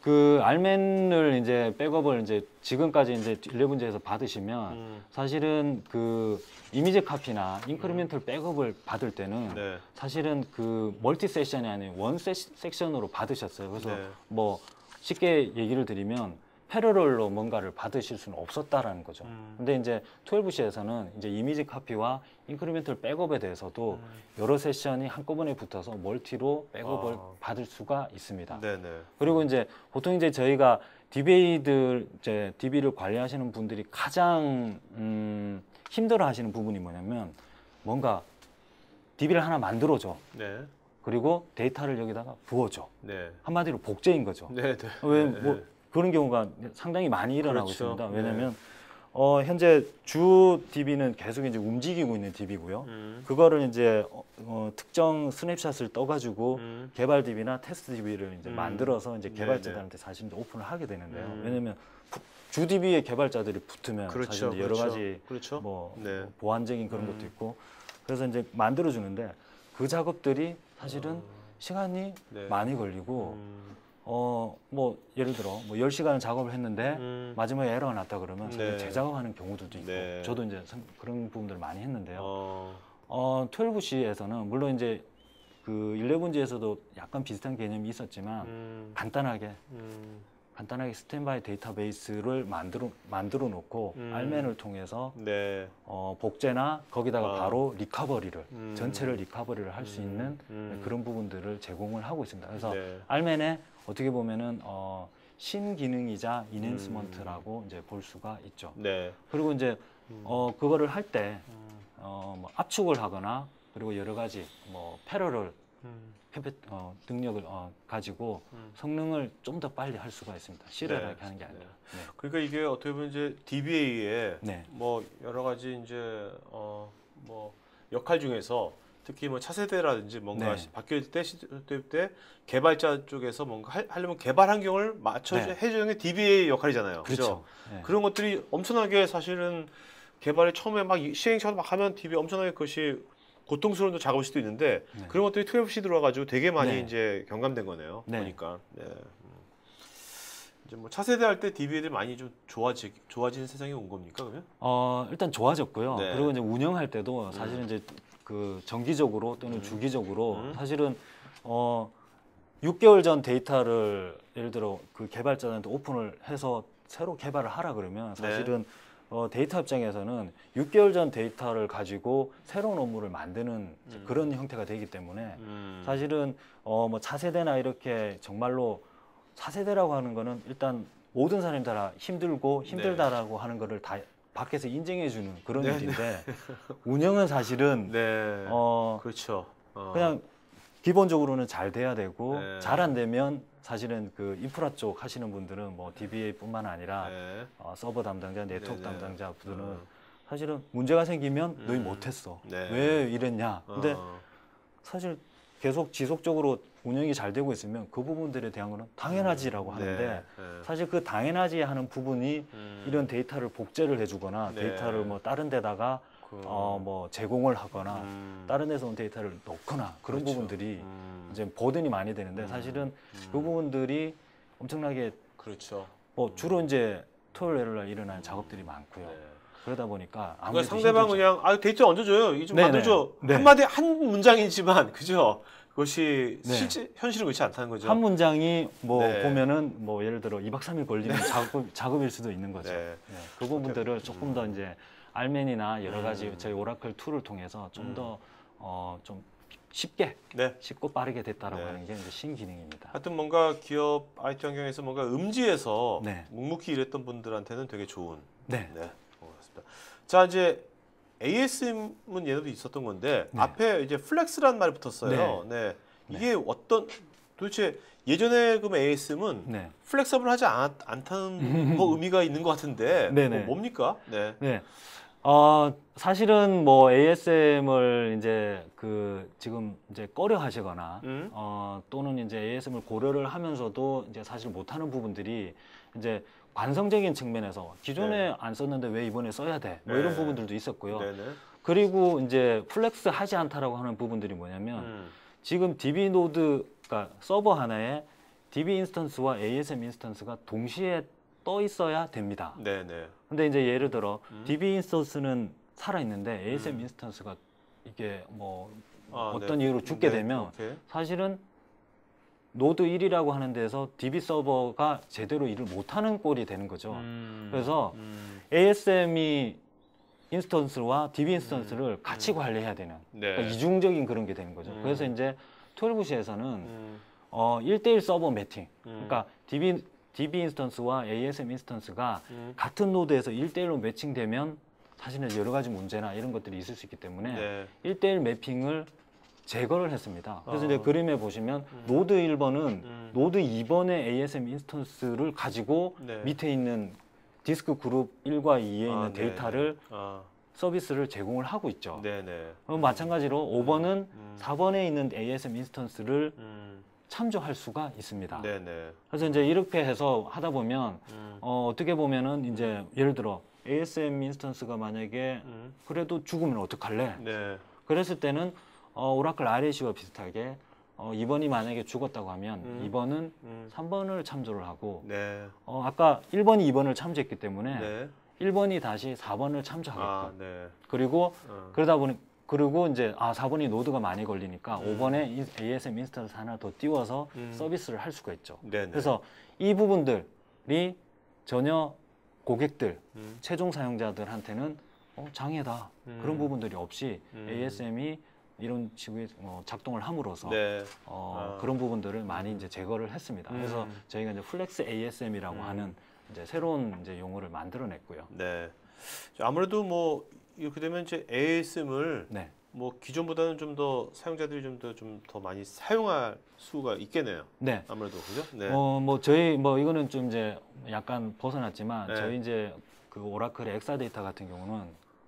그 알맨을 이제 백업을 이제 지금까지 이제 11G에서 받으시면 사실은 그 이미지 카피나 인크리멘털 백업을 받을 때는 네. 사실은 그 멀티 세션이 아닌 원 섹션으로 받으셨어요. 그래서 네. 뭐 쉽게 얘기를 드리면 패러럴로 뭔가를 받으실 수는 없었다라는 거죠. 근데 이제 12C에서는 이제 이미지 카피와 인크리멘털 백업에 대해서도 여러 세션이 한꺼번에 붙어서 멀티로 백업을 받을 수가 있습니다. 네네. 그리고 이제 보통 이제 저희가 DBA들 이제 DB를 관리하시는 분들이 가장 힘들어하시는 부분이 뭐냐면 뭔가 DB를 하나 만들어줘. 네. 그리고 데이터를 여기다가 부어줘. 네. 한마디로 복제인 거죠. 네. 네. 왜 네. 뭐 그런 경우가 상당히 많이 일어나고 그렇죠. 있습니다. 왜냐하면 현재 주 DB는 계속 이제 움직이고 있는 DB고요. 그거를 이제 특정 스냅샷을 떠가지고 개발 DB나 테스트 DB를 이제 만들어서 이제 개발자들한테 사실 이제 오픈을 하게 되는데요. 왜냐하면 주 DB에 개발자들이 붙으면 그렇죠. 사실 이제 여러 그렇죠. 가지 그렇죠. 뭐 네. 보안적인 그런 것도 있고 그래서 이제 만들어 주는데 그 작업들이 사실은 시간이 네. 많이 걸리고 뭐 예를 들어 뭐 10시간을 작업을 했는데 마지막에 에러가 났다 그러면 사실 네. 재작업하는 경우들도 있고 네. 저도 이제 그런 부분들을 많이 했는데요. 어. 12C에서는 물론 이제 그 11G에서도 약간 비슷한 개념이 있었지만 간단하게 스탠바이 데이터베이스를 만들어 놓고 알맨을 통해서 네. 복제나 거기다가 바로 리커버리를 전체를 음. 리커버리를 할 수 있는 그런 부분들을 제공을 하고 있습니다. 그래서 네. 알맨에 어떻게 보면은 신기능이자 이넨스먼트라고 이제 볼 수가 있죠. 네. 그리고 이제 그거를 할 때 뭐 압축을 하거나 그리고 여러 가지 뭐 패러럴 능력을 가지고 성능을 좀 더 빨리 할 수가 있습니다. 시리얼하게 네. 하는 게 아니라. 네. 그러니까 이게 어떻게 보면 이제 DBA의 네. 뭐 여러 가지 이제 뭐 역할 중에서 특히 뭐 차세대라든지 뭔가 네. 바뀔 때 개발자 쪽에서 뭔가 하려면 개발 환경을 맞춰 네. 해주는 게 DBA 역할이잖아요. 그렇죠. 네. 그런 것들이 엄청나게 사실은 개발이 처음에 막 시행착오를 막 하면 DBA 엄청나게 그것이 고통스러운 작업일 수도 있는데 네. 그런 것들이 12C 들어와가지고 되게 많이 네. 이제 경감된 거네요. 네. 보니까. 네. 이제 뭐 차세대 할 때 DBA들이 많이 좀 좋아지는 세상이 온 겁니까 그러면? 일단 좋아졌고요. 네. 그리고 이제 운영할 때도 사실은 이제 그 정기적으로 또는 주기적으로 사실은 6개월 전 데이터를 예를 들어 그 개발자한테 오픈을 해서 새로 개발을 하라 그러면 사실은 데이터 입장에서는 6개월 전 데이터를 가지고 새로운 업무를 만드는 그런 형태가 되기 때문에 사실은 뭐 차세대나 이렇게 정말로 차세대라고 하는 거는 일단 모든 사람이 다 힘들고 힘들다라고 하는 거를 다 밖에서 인정해 주는 그런 일인데 운영은 사실은 네. 어 그렇죠. 그냥 기본적으로는 잘 돼야 되고 네. 잘 안 되면 사실은 그 인프라 쪽 하시는 분들은 뭐 DBA뿐만 아니라 네. 서버 담당자, 네트워크 네네. 담당자 분들은 사실은 문제가 생기면 너희 못했어. 왜 이랬냐. 근데 사실 계속 지속적으로 운영이 잘 되고 있으면 그 부분들에 대한 거는 당연하지라고 하는데 네. 사실 그 당연하지 하는 부분이 이런 데이터를 복제를 해주거나 네. 데이터를 뭐 다른 데다가 뭐 제공을 하거나 다른 데서 온 데이터를 넣거나 그런 그렇죠. 부분들이 이제 버든이 많이 되는데 사실은 그 부분들이 엄청나게 그렇죠. 뭐 주로 이제 토요일 날 일어나는 작업들이 많고요. 네. 그러다 보니까 그러니까 아무래도 상대방 힘들죠. 그냥 데이터 얹어줘요. 이거 좀 네네. 만들어줘. 네. 한마디 한 문장이지만 그죠? 그것이 네. 실제 현실은 그렇지 않다는 거죠. 한 문장이 뭐 네. 보면은 뭐 예를 들어 2박 3일 걸리는 작업일 수도 있는 거죠. 네. 네. 그 부분들을 조금 더 이제 알맨이나 여러 가지 저희 오라클 툴을 통해서 좀 더 좀 쉽게 네. 쉽고 빠르게 됐다라고 네. 하는 게 이제 신기능입니다. 하여튼 뭔가 기업 IT 환경에서 뭔가 음지에서 네. 묵묵히 일했던 분들한테는 되게 좋은 네. 네, 것 같습니다. 자 이제 ASM은 예전에도 있었던 건데 네. 앞에 이제 플렉스라는 말이 붙었어요. 네. 이게 어떤 도대체 예전에 그럼 ASM은 네. 플렉서블하지 않다는 뭐 의미가 있는 것 같은데 네네. 뭡니까? 네. 네. 사실은 뭐 ASM을 이제 그 지금 이제 꺼려 하시거나 또는 이제 ASM을 고려를 하면서도 이제 사실 못하는 부분들이 이제 관성적인 측면에서 기존에 네. 안 썼는데 왜 이번에 써야 돼? 뭐 네. 이런 부분들도 있었고요. 네네. 그리고 이제 플렉스 하지 않다라고 하는 부분들이 뭐냐면 지금 DB 노드가 서버 하나에 DB 인스턴스와 ASM 인스턴스가 동시에 떠 있어야 됩니다. 네네. 근데 이제 예를 들어 DB 인스턴스는 살아 있는데 ASM 인스턴스가 이게 뭐 어떤 네. 이유로 죽게 네. 되면 오케이. 사실은 노드 1이라고 하는 데서 DB 서버가 제대로 일을 못하는 꼴이 되는 거죠. 그래서 ASM이 인스턴스와 DB 인스턴스를 같이 관리해야 되는 네. 그러니까 이중적인 그런 게 되는 거죠. 그래서 이제 12시에서는 1대1 서버 매칭, 그러니까 DB 인스턴스와 ASM 인스턴스가 같은 노드에서 1대1로 매칭되면 사실은 여러 가지 문제나 이런 것들이 있을 수 있기 때문에 네. 1대1 매핑을 제거를 했습니다. 그래서 이제 그림에 보시면 노드 1번은 노드 2번의 ASM 인스턴스를 가지고 네. 밑에 있는 디스크 그룹 1과 2에 있는 네. 데이터를 서비스를 제공을 하고 있죠. 네네. 그럼 마찬가지로 5번은 4번에 있는 ASM 인스턴스를 참조할 수가 있습니다. 네네. 그래서 이제 이렇게 해서 하다 보면 어떻게 보면은 이제 예를 들어 ASM 인스턴스가 만약에 그래도 죽으면 어떡할래? 네. 그랬을 때는 오라클 RAC와 비슷하게 2번이 만약에 죽었다고 하면 2번은 3번을 참조를 하고 네. 아까 1번이 2번을 참조했기 때문에 네. 1번이 다시 4번을 참조하게끔 아, 네. 그리고 그러다 보니 그리고 이제 4번이 노드가 많이 걸리니까 5번에 ASM 인스턴스 하나 더 띄워서 서비스를 할 수가 있죠. 네네. 그래서 이 부분들이 전혀 고객들, 최종 사용자들한테는 장애다. 그런 부분들이 없이 ASM이 이런 식의 작동을 함으로써 네. 그런 부분들을 많이 이제 제거를 했습니다. 그래서 저희가 이제 플렉스 ASM이라고 하는 이제 새로운 이제 용어를 만들어냈고요. 네. 아무래도 뭐 이렇게 되면 이제 ASM을 네. 뭐 기존보다는 좀 더 사용자들이 좀 더 많이 사용할 수가 있겠네요. 네. 아무래도 그죠? 네. 뭐 저희 뭐 이거는 좀 이제 약간 벗어났지만 네. 저희 이제 그 오라클의 엑사데이터 같은 경우는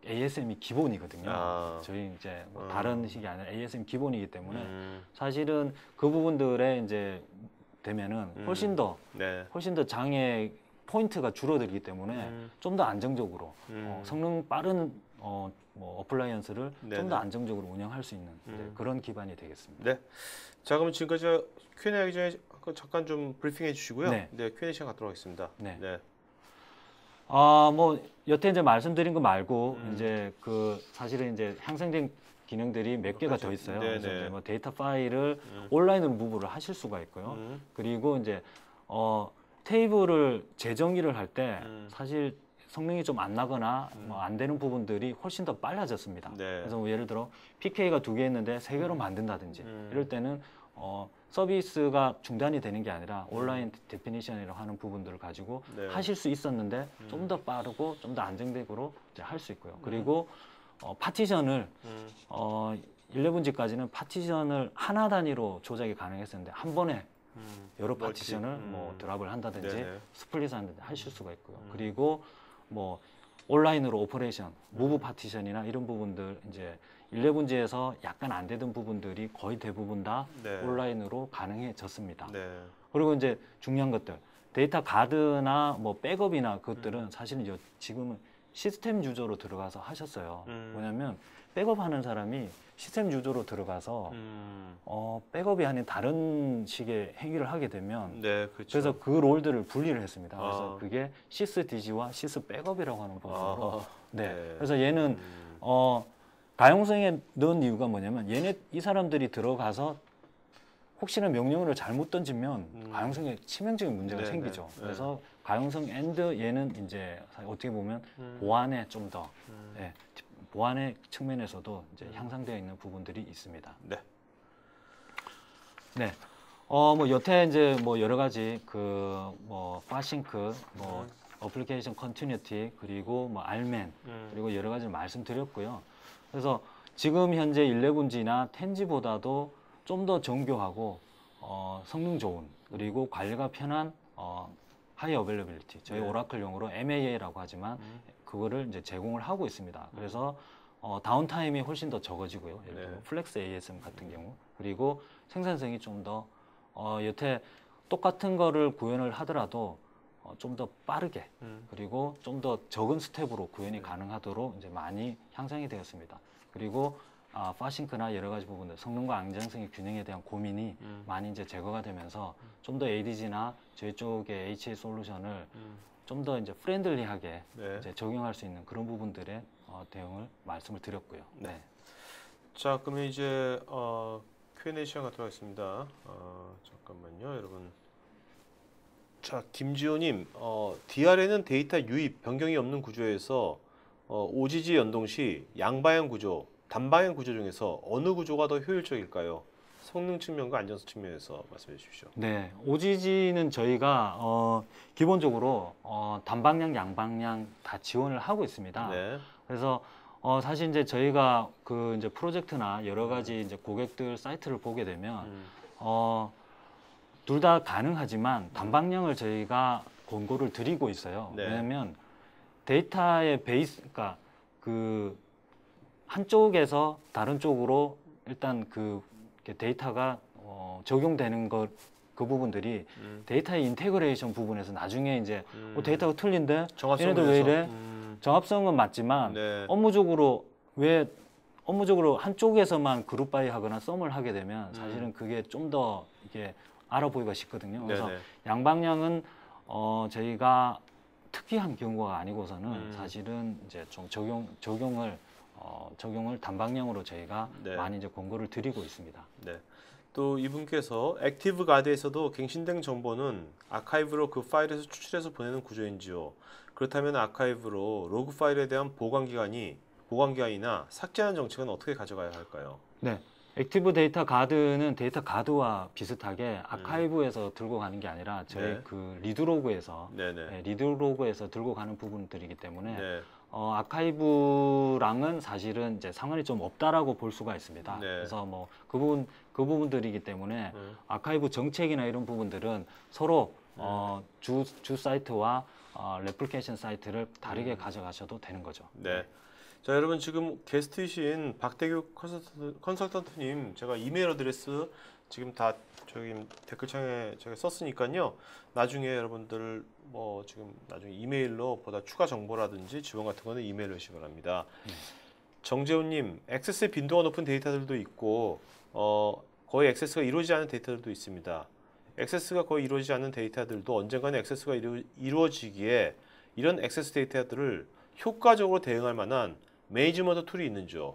ASM이 기본이거든요. 저희 이제 뭐 다른 식이 아니라 ASM 기본이기 때문에 사실은 그 부분들에 이제 되면은 훨씬 더 네. 장애 포인트가 줄어들기 때문에 좀 더 안정적으로 성능 빠른 뭐 어플라이언스를 좀 네네. 더 안정적으로 운영할 수 있는 그런 기반이 되겠습니다. 네. 자, 그러면 지금까지 Q&A 하기 전에 잠깐 좀 브리핑해 주시고요. 네. 네, Q&A 시간 갖도록 하겠습니다. 네. 네. 뭐 여태 이제 말씀드린 거 말고 이제 그 사실은 이제 향상된 기능들이 몇 개가 더 있어요. 네네. 그래서 이제 뭐 데이터 파일을 온라인으로 무브를 하실 수가 있고요. 그리고 이제 테이블을 재정의를 할 때 사실 성능이 좀 안 나거나 뭐 안 되는 부분들이 훨씬 더 빨라졌습니다. 네. 그래서 뭐 예를 들어 PK가 2개 있는데 3개로 만든다든지 이럴 때는 서비스가 중단이 되는 게 아니라 온라인 데피니션이라고 하는 부분들을 가지고 네. 하실 수 있었는데 좀 더 빠르고 좀 더 안정적으로 할 수 있고요. 그리고 파티션을 11G까지는 파티션을 하나 단위로 조작이 가능했었는데 한 번에 여러 파티션을 뭐 드랍을 한다든지 네네. 스플릿을 한다든지 하실 수가 있고요. 그리고 뭐 온라인으로 오퍼레이션, 무브 파티션이나 이런 부분들 이제 11G에서 약간 안 되던 부분들이 거의 대부분 다 네. 온라인으로 가능해졌습니다. 네. 그리고 이제 중요한 것들 데이터 가드나 뭐 백업이나 그것들은 사실은 지금은 시스템 유저로 들어가서 하셨어요. 뭐냐면 백업하는 사람이 시스템 유저로 들어가서 백업이 아닌 다른 식의 행위를 하게 되면 네, 그렇죠. 그래서 그 롤들을 분리를 했습니다. 그래서 아. 그게 시스 디지와 시스 백업이라고 하는 부분으로 네. 네. 그래서 얘는 가용성에 넣은 이유가 뭐냐면 이 사람들이 들어가서 혹시나 명령어를 잘못 던지면 가용성에 치명적인 문제가 네네. 생기죠. 네. 그래서 가용성 앤드 얘는 이제 어떻게 보면 보안에 좀 더 보안의 측면에서도 이제 향상되어 있는 부분들이 있습니다. 네. 네. 뭐 여태 이제 뭐 여러 가지 뭐 파싱크, 뭐 어플리케이션 컨티뉴티 그리고 뭐 알맨 그리고 여러 가지를 말씀드렸고요. 그래서 지금 현재 11G나 10G보다도 좀 더 정교하고 성능 좋은 그리고 관리가 편한 하이 어벨러빌리티 저희 네. 오라클용으로 MAA라고 하지만 그거를 이제 제공을 하고 있습니다. 그래서 다운타임이 훨씬 더 적어지고요. 예를 들면 네. 플렉스 ASM 같은 경우 그리고 생산성이 좀 더 여태 똑같은 거를 구현을 하더라도 좀 더 빠르게 그리고 좀 더 적은 스텝으로 구현이 가능하도록 이제 많이 향상이 되었습니다. 그리고 파싱크나 여러 가지 부분들 성능과 안정성의 균형에 대한 고민이 많이 이제 제거가 되면서 좀 더 ADG나 저희 쪽의 HA 솔루션을 좀 더 이제 프렌들리하게 네. 이제 적용할 수 있는 그런 부분들의 대응을 말씀을 드렸고요. 네. 자, 그러면 이제 Q&A 시간 갖도록 하겠습니다. 잠깐만요, 여러분. 자, 김지호님, DR에는 데이터 유입 변경이 없는 구조에서 OGG 연동 시 양방향 구조, 단방향 구조 중에서 어느 구조가 더 효율적일까요? 성능 측면과 안전성 측면에서 말씀해 주십시오. 네, OGG는 저희가 기본적으로 단방향, 양방향 다 지원을 하고 있습니다. 네. 그래서 사실 이제 저희가 그 이제 프로젝트나 여러 가지 이제 고객들 사이트를 보게 되면 둘 다 가능하지만 단방향을 저희가 권고를 드리고 있어요. 네. 왜냐하면 데이터의 그러니까 그 한쪽에서 다른 쪽으로 일단 그 데이터가 적용되는 그 부분들이 데이터의 인테그레이션 부분에서 나중에 이제 데이터가 틀린데 얘네들 왜 이래? 정합성은 맞지만 네. 업무적으로 한쪽에서만 그룹 바이 하거나 썸을 하게 되면 사실은 그게 좀 더 이게 알아보기가 쉽거든요. 그래서 네네. 양방향은 저희가 특이한 경우가 아니고서는 사실은 이제 좀 적용을 단방향으로 저희가 네. 많이 이제 권고를 드리고 있습니다. 네. 또 이분께서 액티브 가드에서도 갱신된 정보는 아카이브로 그 파일에서 추출해서 보내는 구조인지요. 그렇다면 아카이브로 로그 파일에 대한 보관기간이나 삭제하는 정책은 어떻게 가져가야 할까요? 네. 액티브 데이터 가드는 데이터 가드와 비슷하게 아카이브에서 들고 가는 게 아니라 저희 네. 그 리드로그에서 네네. 리드로그에서 들고 가는 부분들이기 때문에 네. 아카이브랑은 사실은 이제 상관이 좀 없다라고 볼 수가 있습니다. 네. 그래서 뭐 그 부분들이기 때문에 아카이브 정책이나 이런 부분들은 서로 주 사이트와 레플리케이션 사이트를 다르게 가져가셔도 되는 거죠. 네. 자, 여러분 지금 게스트이신 박대규 컨설턴트님 제가 이메일 어드레스 지금 다 저기 댓글창에 제가 썼으니까요. 나중에 여러분들 뭐 지금 나중에 이메일로 보다 추가 정보라든지 지원 같은 거는 이메일로 주시기 바랍니다. 정재훈님, 액세스의 빈도가 높은 데이터들도 있고 거의 액세스가 이루어지지 않은 데이터들도 있습니다. 액세스가 거의 이루어지지 않는 데이터들도 언젠가는 액세스가 이루어지기에 이런 액세스 데이터들을 효과적으로 대응할 만한 매니지먼트 툴이 있는지요?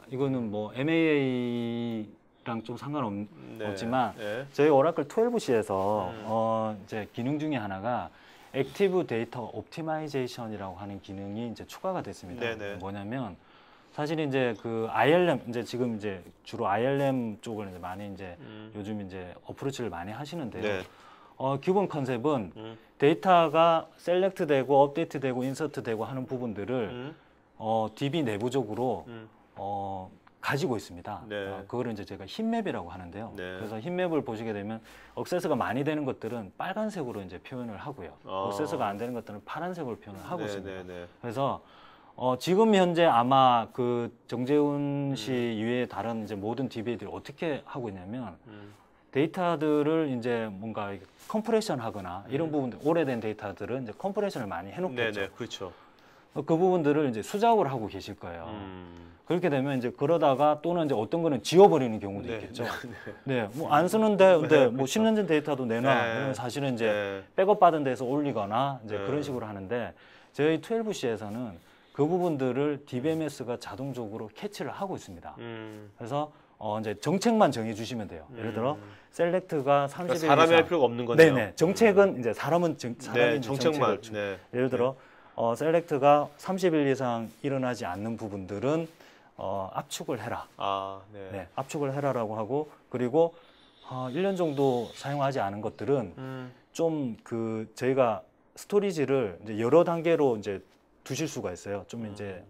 이거는 뭐 MAA랑 좀 상관없지만 네. 저희 오라클 12C에서 이제 기능 중에 하나가 액티브 데이터 옵티마이제이션이라고 하는 기능이 이제 추가가 됐습니다. 네네. 뭐냐면 사실 이제 그 ILM 이제 지금 이제 주로 ILM 쪽을 이제 많이 이제 요즘 이제 어프로치를 많이 하시는데요. 네. 기본 컨셉은 데이터가 셀렉트되고 업데이트되고 인서트되고 하는 부분들을 DB 내부적으로 가지고 있습니다. 네. 그거를 이제 제가 힙맵이라고 하는데요. 네. 그래서 힙맵을 보시게 되면 억세스가 많이 되는 것들은 빨간색으로 이제 표현을 하고요. 억세스가 안 되는 것들은 파란색으로 표현을 하고 있습니다. 그래서 지금 현재 아마 그 정재훈 씨 이외에 다른 이제 모든 DBA들이 어떻게 하고 있냐면 데이터들을 이제 뭔가 컴프레션 하거나 이런 부분들, 오래된 데이터들은 이제 컴프레션을 많이 해놓겠죠. 네네, 그렇죠. 그 부분들을 이제 수작을 하고 계실 거예요. 그렇게 되면 이제 그러다가 또는 이제 어떤 거는 지워버리는 경우도 있겠죠. 네, 뭐 안 쓰는데 근데 뭐 10년 전 데이터도 내놔. 그러면 사실은 이제 백업 받은 데서 올리거나 이제 그런 식으로 하는데 저희 12C에서는 그 부분들을 DBMS가 자동적으로 캐치를 하고 있습니다. 그래서 이제 정책만 정해 주시면 돼요. 예를 들어 셀렉트가 30일 그러니까 사람이 이상. 할 필요가 없는 거네요. 네네. 정책은 이제 사람이 정책만. 예를 들어 셀렉트가 30일 이상 일어나지 않는 부분들은 압축을 해라. 네, 압축을 해라라고 하고 그리고 1년 정도 사용하지 않은 것들은 좀 그 저희가 스토리지를 이제 여러 단계로 이제 두실 수가 있어요. 좀 이제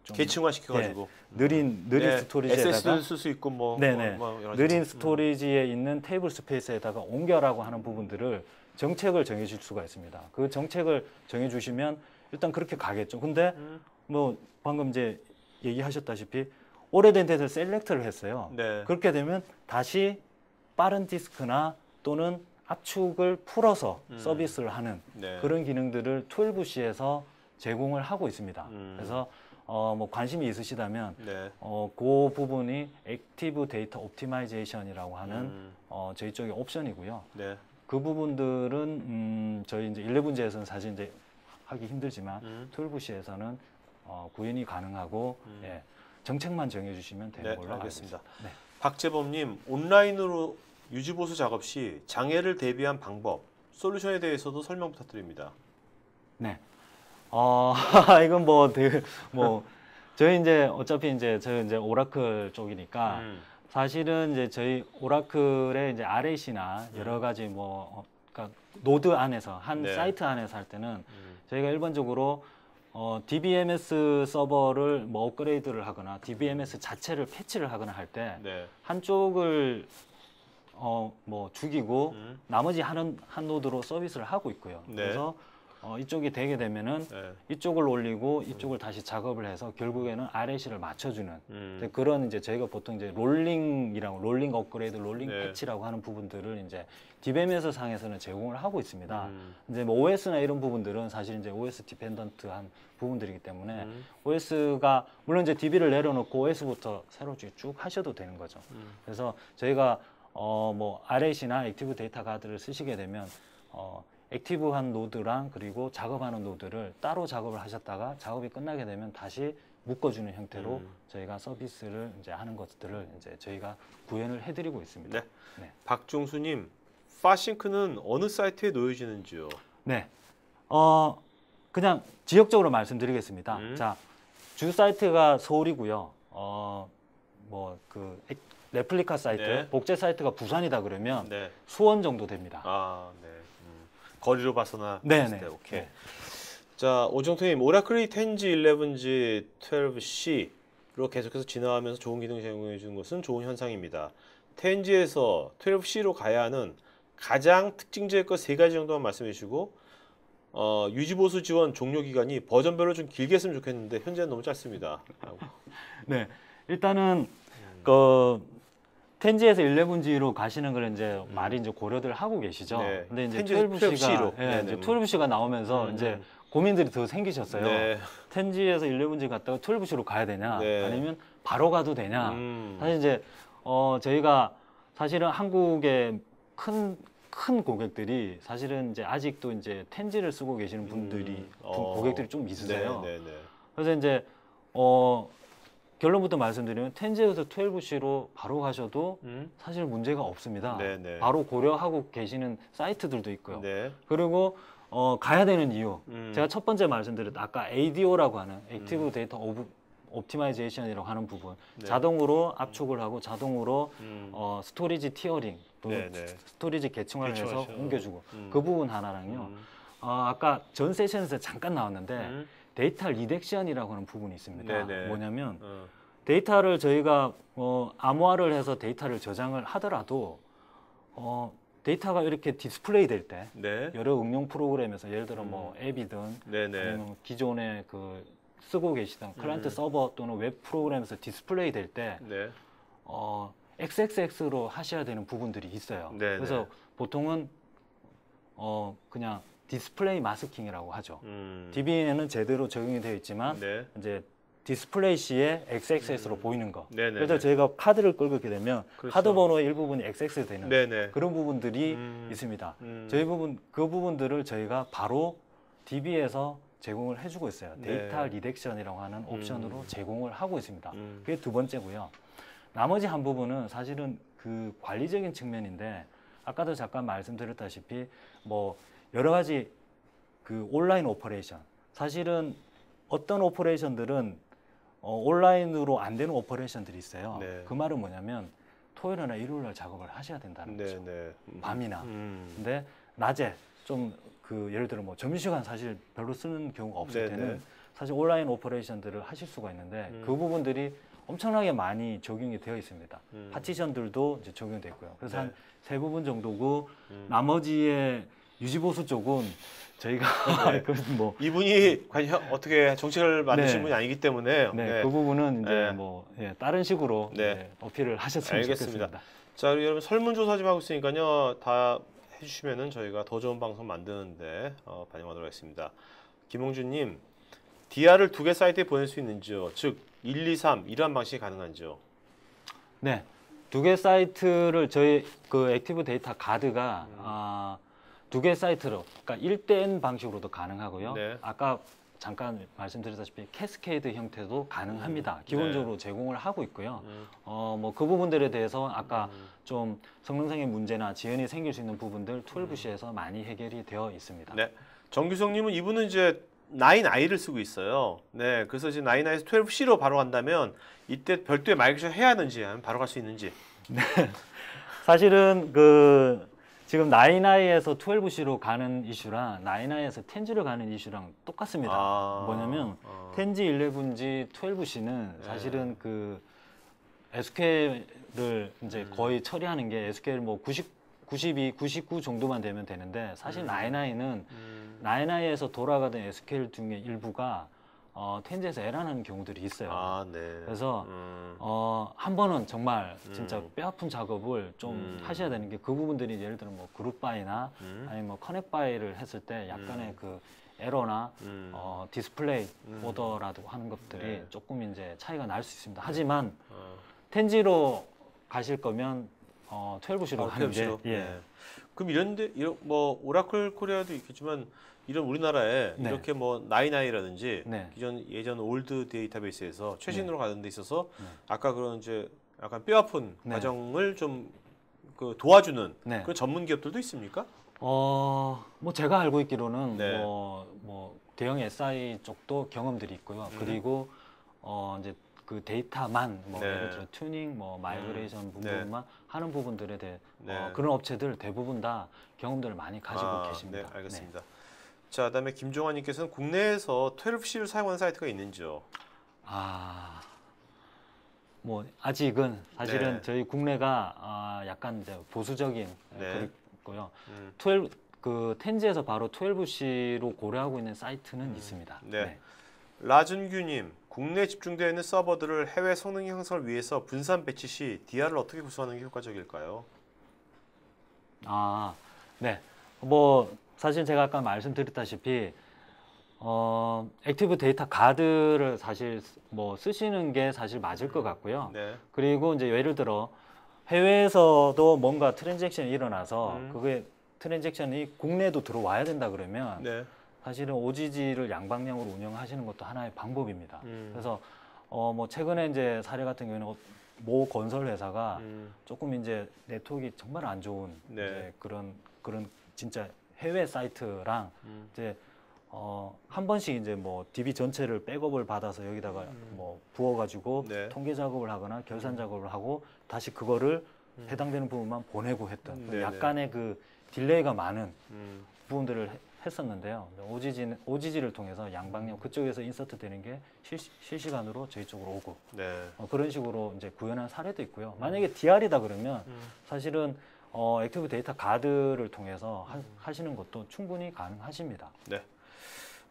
좀 계층화 시켜가지고 느린 스토리지에다가 SSD도 쓸 수 있고 뭐 느린 스토리지에 있는 테이블 스페이스에다가 옮겨라고 하는 부분들을 정책을 정해줄 수가 있습니다. 그 정책을 정해주시면 일단 그렇게 가겠죠. 근데 뭐 방금 이제 얘기하셨다시피 오래된 데서 셀렉트를 했어요. 그렇게 되면 다시 빠른 디스크나 또는 압축을 풀어서 서비스를 하는 그런 기능들을 12C에서 제공을 하고 있습니다. 그래서 뭐 관심이 있으시다면 그 부분이 액티브 데이터 옵티마이제이션이라고 하는 저희 쪽의 옵션이고요. 그 부분들은 저희 이제 11G에서는 사실 이제 하기 힘들지만 12C에서는 구현이 가능하고 정책만 정해주시면 되는 걸로 알겠습니다. 박재범님, 온라인으로 유지보수 작업 시 장애를 대비한 방법, 솔루션에 대해서도 설명 부탁드립니다. 네. 이건 뭐 저희 이제 어차피 이제 저희 이제 오라클 쪽이니까 사실은 이제 저희 오라클의 이제 RAC나 여러 가지 그러니까 노드 안에서 한 사이트 안에서 할 때는 저희가 일반적으로 DBMS 서버를 뭐 업그레이드를 하거나 DBMS 자체를 패치를 하거나 할 때 한쪽을 뭐 죽이고 나머지 한 노드로 서비스를 하고 있고요. 그래서 이쪽이 되게 되면은 이쪽을 올리고 이쪽을 다시 작업을 해서 결국에는 RAC를 맞춰주는 그런 이제 저희가 보통 이제 롤링 업그레이드, 롤링 패치라고 하는 부분들을 이제 DBMS 상에서는 제공을 하고 있습니다. 이제 뭐 OS나 이런 부분들은 사실 이제 OS 디펜던트한 부분들이기 때문에 OS가 물론 이제 DB를 내려놓고 OS부터 새로 쭉 하셔도 되는 거죠. 그래서 저희가 뭐 RAC나 액티브 데이터 가드를 쓰시게 되면 액티브한 노드랑 그리고 작업하는 노드를 따로 작업을 하셨다가 작업이 끝나게 되면 다시 묶어주는 형태로 저희가 서비스를 이제 하는 것들을 이제 저희가 구현을 해드리고 있습니다. 박종수님, 파싱크는 어느 사이트에 놓여지는지요? 네, 그냥 지역적으로 말씀드리겠습니다. 자, 주 사이트가 서울이고요. 뭐 그 레플리카 사이트, 복제 사이트가 부산이다 그러면 수원 정도 됩니다. 거리로 봐서나 네네. 오케이. 자, 오정태님, 오라클이 10G, 11G, 12C로 계속해서 진화하면서 좋은 기능 제공해 주는 것은 좋은 현상입니다. 10G에서 12C로 가야 하는 가장 특징적인 것 3가지 정도만 말씀해 주시고 유지보수 지원 종료 기간이 버전별로 좀 길게 했으면 좋겠는데 현재는 너무 짧습니다. 네, 일단은 그 10G에서 11G로 가시는 걸 이제 많이 이제 고려들 하고 계시죠. 근데 이제 12C가 이제 12C가 나오면서 이제 고민들이 더 생기셨어요. 10G에서 11G 갔다가 12C로 가야 되냐, 아니면 바로 가도 되냐. 사실 이제 저희가 사실은 한국의 큰 고객들이 사실은 이제 아직도 이제 10G를 쓰고 계시는 분들이 고객들이 좀 있으세요. 그래서 이제 결론부터 말씀드리면 10G에서 12C로 바로 가셔도 사실 문제가 없습니다. 바로 고려하고 계시는 사이트들도 있고요. 그리고 가야 되는 이유, 제가 첫 번째 말씀드렸던 아까 ADO라고 하는 액티브 데이터 옵티마이제이션이라고 하는 부분, 자동으로 압축을 하고 자동으로 스토리지 티어링, 스토리지 계층화를 해서 옮겨주고 그 부분 하나랑요. 아까 전 세션에서 잠깐 나왔는데 데이터 리덱션이라고 하는 부분이 있습니다. 뭐냐면 데이터를 저희가 암호화를 해서 데이터를 저장을 하더라도 데이터가 이렇게 디스플레이 될 때 네. 여러 응용 프로그램에서 예를 들어 뭐 앱이든 네네. 아니면 기존에 그 쓰고 계시던 클라이언트 서버 또는 웹 프로그램에서 디스플레이 될 때 네. XXX로 하셔야 되는 부분들이 있어요. 네네. 그래서 보통은 그냥 디스플레이 마스킹이라고 하죠. DB에는 제대로 적용이 되어 있지만 네. 이제 디스플레이 시에 XXS로 보이는 거. 네네네. 그래서 저희가 카드를 끌게 되면 그렇죠. 카드 번호의 일부분이 XX 되는 네네. 그런 부분들이 있습니다. 저희 그 부분들을 저희가 바로 DB에서 제공을 해주고 있어요. 네. 데이터 리덱션이라고 하는 옵션으로 제공을 하고 있습니다. 음. 그게 두 번째고요. 나머지 한 부분은 사실은 그 관리적인 측면인데 아까도 잠깐 말씀드렸다시피 뭐 여러 가지 그 온라인 오퍼레이션 사실은 어떤 오퍼레이션들은 온라인으로 안 되는 오퍼레이션들이 있어요. 네. 그 말은 뭐냐면 토요일이나 일요일날 작업을 하셔야 된다는 거죠. 네네. 밤이나. 근데 낮에 좀 그 예를 들어 뭐 점심시간 사실 별로 쓰는 경우가 없을 네네. 때는 사실 온라인 오퍼레이션들을 하실 수가 있는데 그 부분들이 엄청나게 많이 적용이 되어 있습니다. 파티션들도 이제 적용됐고요. 그래서 네. 한 세 부분 정도고 나머지의 유지보수 쪽은 저희가 네. 뭐 이분이 과연 어떻게 정책을 만드신 네. 분이 아니기 때문에 네, 그 부분은 이제 네. 뭐 다른 식으로 네. 이제 어필을 하셨으면 알겠습니다. 좋겠습니다. 자, 그리고 여러분 설문조사 좀 하고 있으니까요. 다 해주시면은 저희가 더 좋은 방송 만드는데 반영하도록 하겠습니다. 김홍준님, DR을 2개 사이트에 보낼 수 있는지요? 즉 1, 2, 3 이러한 방식이 가능한지요? 네, 두 개 사이트를 저희 그 액티브 데이터 가드가 두 개 사이트로, 그러니까 1대1 방식으로도 가능하고요. 네. 아까 잠깐 말씀드렸다시피 캐스케이드 형태도 가능합니다. 기본적으로 제공을 하고 있고요. 뭐 그 부분들에 대해서 아까 좀 성능상의 문제나 지연이 생길 수 있는 부분들 12C에서 많이 해결이 되어 있습니다. 네. 정규성님은 이분은 이제 9i를 쓰고 있어요. 네, 그래서 이제 9i에서 12C로 바로 간다면 이때 별도의 마이그레이션 해야 하는지 아니면 바로 갈 수 있는지. 사실은 그 지금 9i에서 12C로 가는 이슈랑 9i에서 10G로 가는 이슈랑 똑같습니다. 뭐냐면 10G, 11G, 12C는 사실은 그 SQL을 이제 거의 처리하는 게 SQL 뭐 92, 99 정도만 되면 되는데 사실 9i는 9i에서 돌아가던 SQL 중에 일부가 10G에서 에러나는 경우들이 있어요. 아, 네. 그래서 한 번은 정말 진짜 뼈아픈 작업을 좀 하셔야 되는 게 그 부분들이 예를 들어 뭐 그룹 바이나 아니면 뭐 커넥 바이를 했을 때 약간의 그 에러나 디스플레이 오더라도 하는 것들이 네. 조금 이제 차이가 날 수 있습니다. 하지만 10G로 가실 거면 12C로 하는 게 12C로? 예. 네. 그럼 이런데 뭐 오라클 코리아도 있겠지만 이런 우리나라에 네. 이렇게 뭐 9i라든지 네. 예전 올드 데이터베이스에서 최신으로 가는 데 있어서 네. 아까 그런 이제 약간 뼈아픈 네. 과정을 좀 그 도와주는 네. 그런 전문 기업들도 있습니까? 뭐 제가 알고 있기로는 네. 뭐 대형 SI 쪽도 경험들이 있고요. 그리고 이제 그 데이터만 뭐 네. 예를 들어 튜닝, 뭐 마이그레이션 부분만 하는 부분들에 대해 네. 그런 업체들 대부분 다 경험들을 많이 가지고 계십니다. 네, 알겠습니다. 자, 그다음에 김종환님께서는 국내에서 12C를 사용하는 사이트가 있는지요? 뭐 아직은 사실은 네. 저희 국내가 약간 이제 보수적인 네. 그렇고요. 10G에서 바로 12C로 고려하고 있는 사이트는 있습니다. 네. 라준규님, 국내에 집중되어 있는 서버들을 해외 성능 향상을 위해서 분산 배치 시 DR을 어떻게 구성하는 게 효과적일까요? 네. 뭐 사실 제가 아까 말씀드렸다시피 액티브 데이터 가드를 사실 뭐 쓰시는 게 사실 맞을 것 같고요. 네. 그리고 이제 예를 들어 해외에서도 뭔가 트랜잭션이 일어나서 그게 트랜잭션이 국내에도 들어와야 된다 그러면 네. 사실은 OGG를 양방향으로 운영하시는 것도 하나의 방법입니다. 그래서 뭐 최근에 이제 사례 같은 경우에는 모 건설 회사가 조금 이제 네트워크가 정말 안 좋은 네. 이제 그런 진짜 해외 사이트랑 이제 한 번씩 이제 뭐 DB 전체를 백업을 받아서 여기다가 뭐 부어가지고 네. 통계 작업을 하거나 결산 작업을 하고 다시 그거를 해당되는 부분만 보내고 했던 네네. 약간의 그 딜레이가 많은 부분들을 했었는데요. OGG를 통해서 양방향 그쪽에서 인서트 되는 게 실시간으로 저희 쪽으로 오고 네. 그런 식으로 이제 구현한 사례도 있고요. 만약에 DR이다 그러면 사실은 액티브 데이터 가드를 통해서 하시는 것도 충분히 가능하십니다. 네.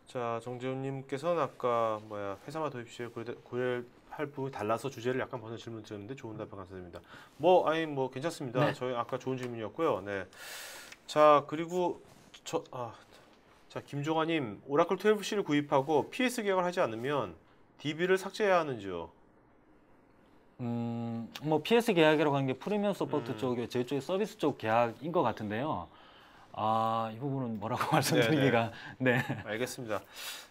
자, 정재훈님께서는 아까 회사마 도입 시에 고려할 부분이 달라서 주제를 약간 벗은 질문 드렸는데 좋은 답변 감사드립니다. 뭐 괜찮습니다. 네. 저희 아까 좋은 질문이었고요. 네. 자, 그리고 자, 김종환님, 오라클 12C를 구입하고 PS 계약을 하지 않으면 DB를 삭제해야 하는지요? 뭐 PS 계약이라고 하는 게 프리미엄 서포트 쪽에 저희 쪽에 서비스 쪽 계약인 것 같은데요. 이 부분은 뭐라고 말씀드리기가 네. 알겠습니다.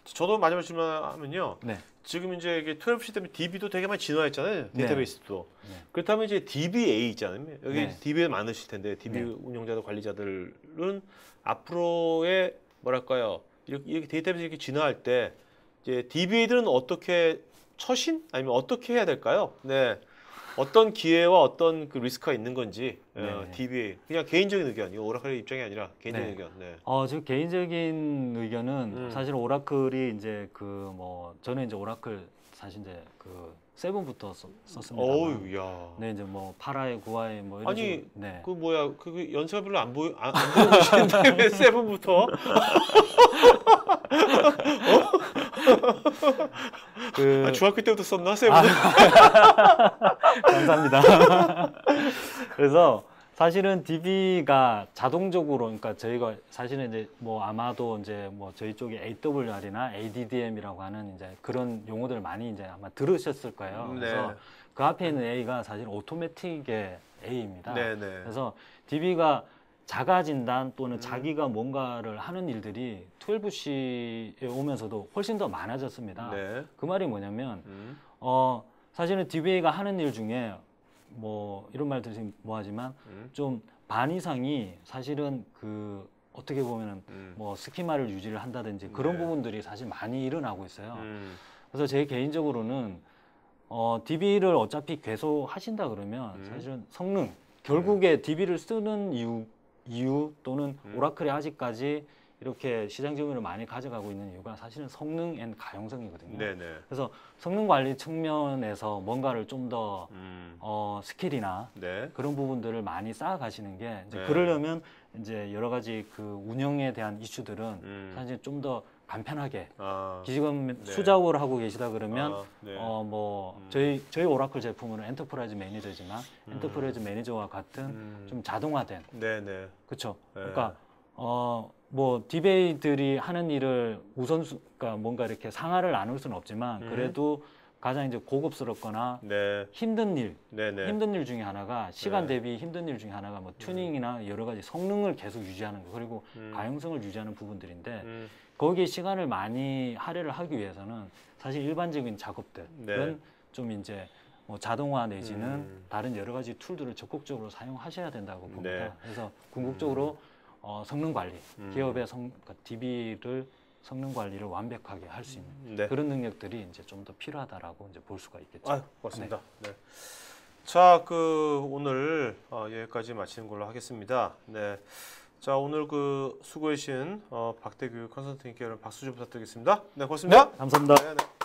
저도 마지막 질문하면요. 네. 지금 이제 이게 12C 때문에 DB도 되게 많이 진화했잖아요. 데이터베이스도. 네. 그렇다면 이제 DBA 있잖아요. 여기 네. DBA 많으실 텐데 DB 네. 운영자들 관리자들은 앞으로의 뭐랄까요? 이렇게 데이터베이스 이렇게 진화할 때 이제 DBA들은 어떻게 처신 아니면 어떻게 해야 될까요? 네. 어떤 기회와 어떤 그 리스크가 있는 건지 네. DBA 그냥 개인적인 의견, 이거 오라클의 입장이 아니라 개인적인 네. 의견. 네. 저 개인적인 의견은 사실 오라클이 이제 저는 이제 오라클 사실 이제 7부터 썼습니다. 어우, 야. 네, 이제 뭐 8화에 9화에 뭐 이런 아니, 식으로, 네. 그 뭐야, 그 연세가 별로 안 보이시는데 왜 세븐부터? 중학교 때부터 썼나 세븐? 감사합니다. 그래서 사실은 DB가 자동적으로, 그러니까 저희가 사실은 이제 뭐 아마도 이제 뭐 저희 쪽에 AWR이나 ADDM이라고 하는 이제 그런 용어들 많이 이제 아마 들으셨을 거예요. 네. 그래서 그 앞에 있는 A가 사실 오토매틱의 A입니다. 네네. 그래서 DB가 자가 진단 또는 자기가 뭔가를 하는 일들이 12C에 오면서도 훨씬 더 많아졌습니다. 네. 그 말이 뭐냐면 사실은 DBA가 하는 일 중에 뭐 이런 말 들으시면 뭐하지만 좀 반 이상이 사실은 어떻게 보면은 뭐 스키마를 유지를 한다든지 그런 네. 부분들이 사실 많이 일어나고 있어요. 그래서 제 개인적으로는 DB를 어차피 계속 하신다 그러면 사실은 성능 결국에 DB를 쓰는 이유 또는 오라클이 아직까지 이렇게 시장 점유율을 많이 가져가고 있는 이유가 사실은 성능 앤 가용성이거든요. 네네. 그래서 성능 관리 측면에서 뭔가를 좀 더 스킬이나 네. 그런 부분들을 많이 쌓아가시는 게 이제 네. 그러려면 이제 여러 가지 그 운영에 대한 이슈들은 사실 좀 더 간편하게 지금 네. 수작업을 하고 계시다 그러면 네. 저희 오라클 제품은 엔터프라이즈 매니저지만 엔터프라이즈 매니저와 같은 좀 자동화된 네네. 그렇죠. 네. 그러니까 뭐 DBA들이 하는 일을 그러니까 뭔가 이렇게 상하를 나눌 수는 없지만 그래도 가장 이제 고급스럽거나 네. 힘든 일 중에 하나가 시간 네. 대비 힘든 일 중에 하나가 뭐 튜닝이나 여러 가지 성능을 계속 유지하는 거 그리고 가용성을 유지하는 부분들인데 거기에 시간을 많이 할애를 하기 위해서는 사실 일반적인 작업들은 네. 좀 이제 뭐 자동화 내지는 다른 여러 가지 툴들을 적극적으로 사용하셔야 된다고 봅니다. 네. 그래서 궁극적으로 성능 관리, 기업의 그러니까 DB를 성능 관리를 완벽하게 할 수 있는 네. 그런 능력들이 이제 좀 더 필요하다라고 이제 볼 수가 있겠죠. 고맙습니다. 네. 자, 오늘 여기까지 마치는 걸로 하겠습니다. 네. 자, 오늘 수고해주신 박대규 컨설팅께 여러분 박수 좀 부탁드리겠습니다. 네, 고맙습니다. 감사합니다. 네, 네.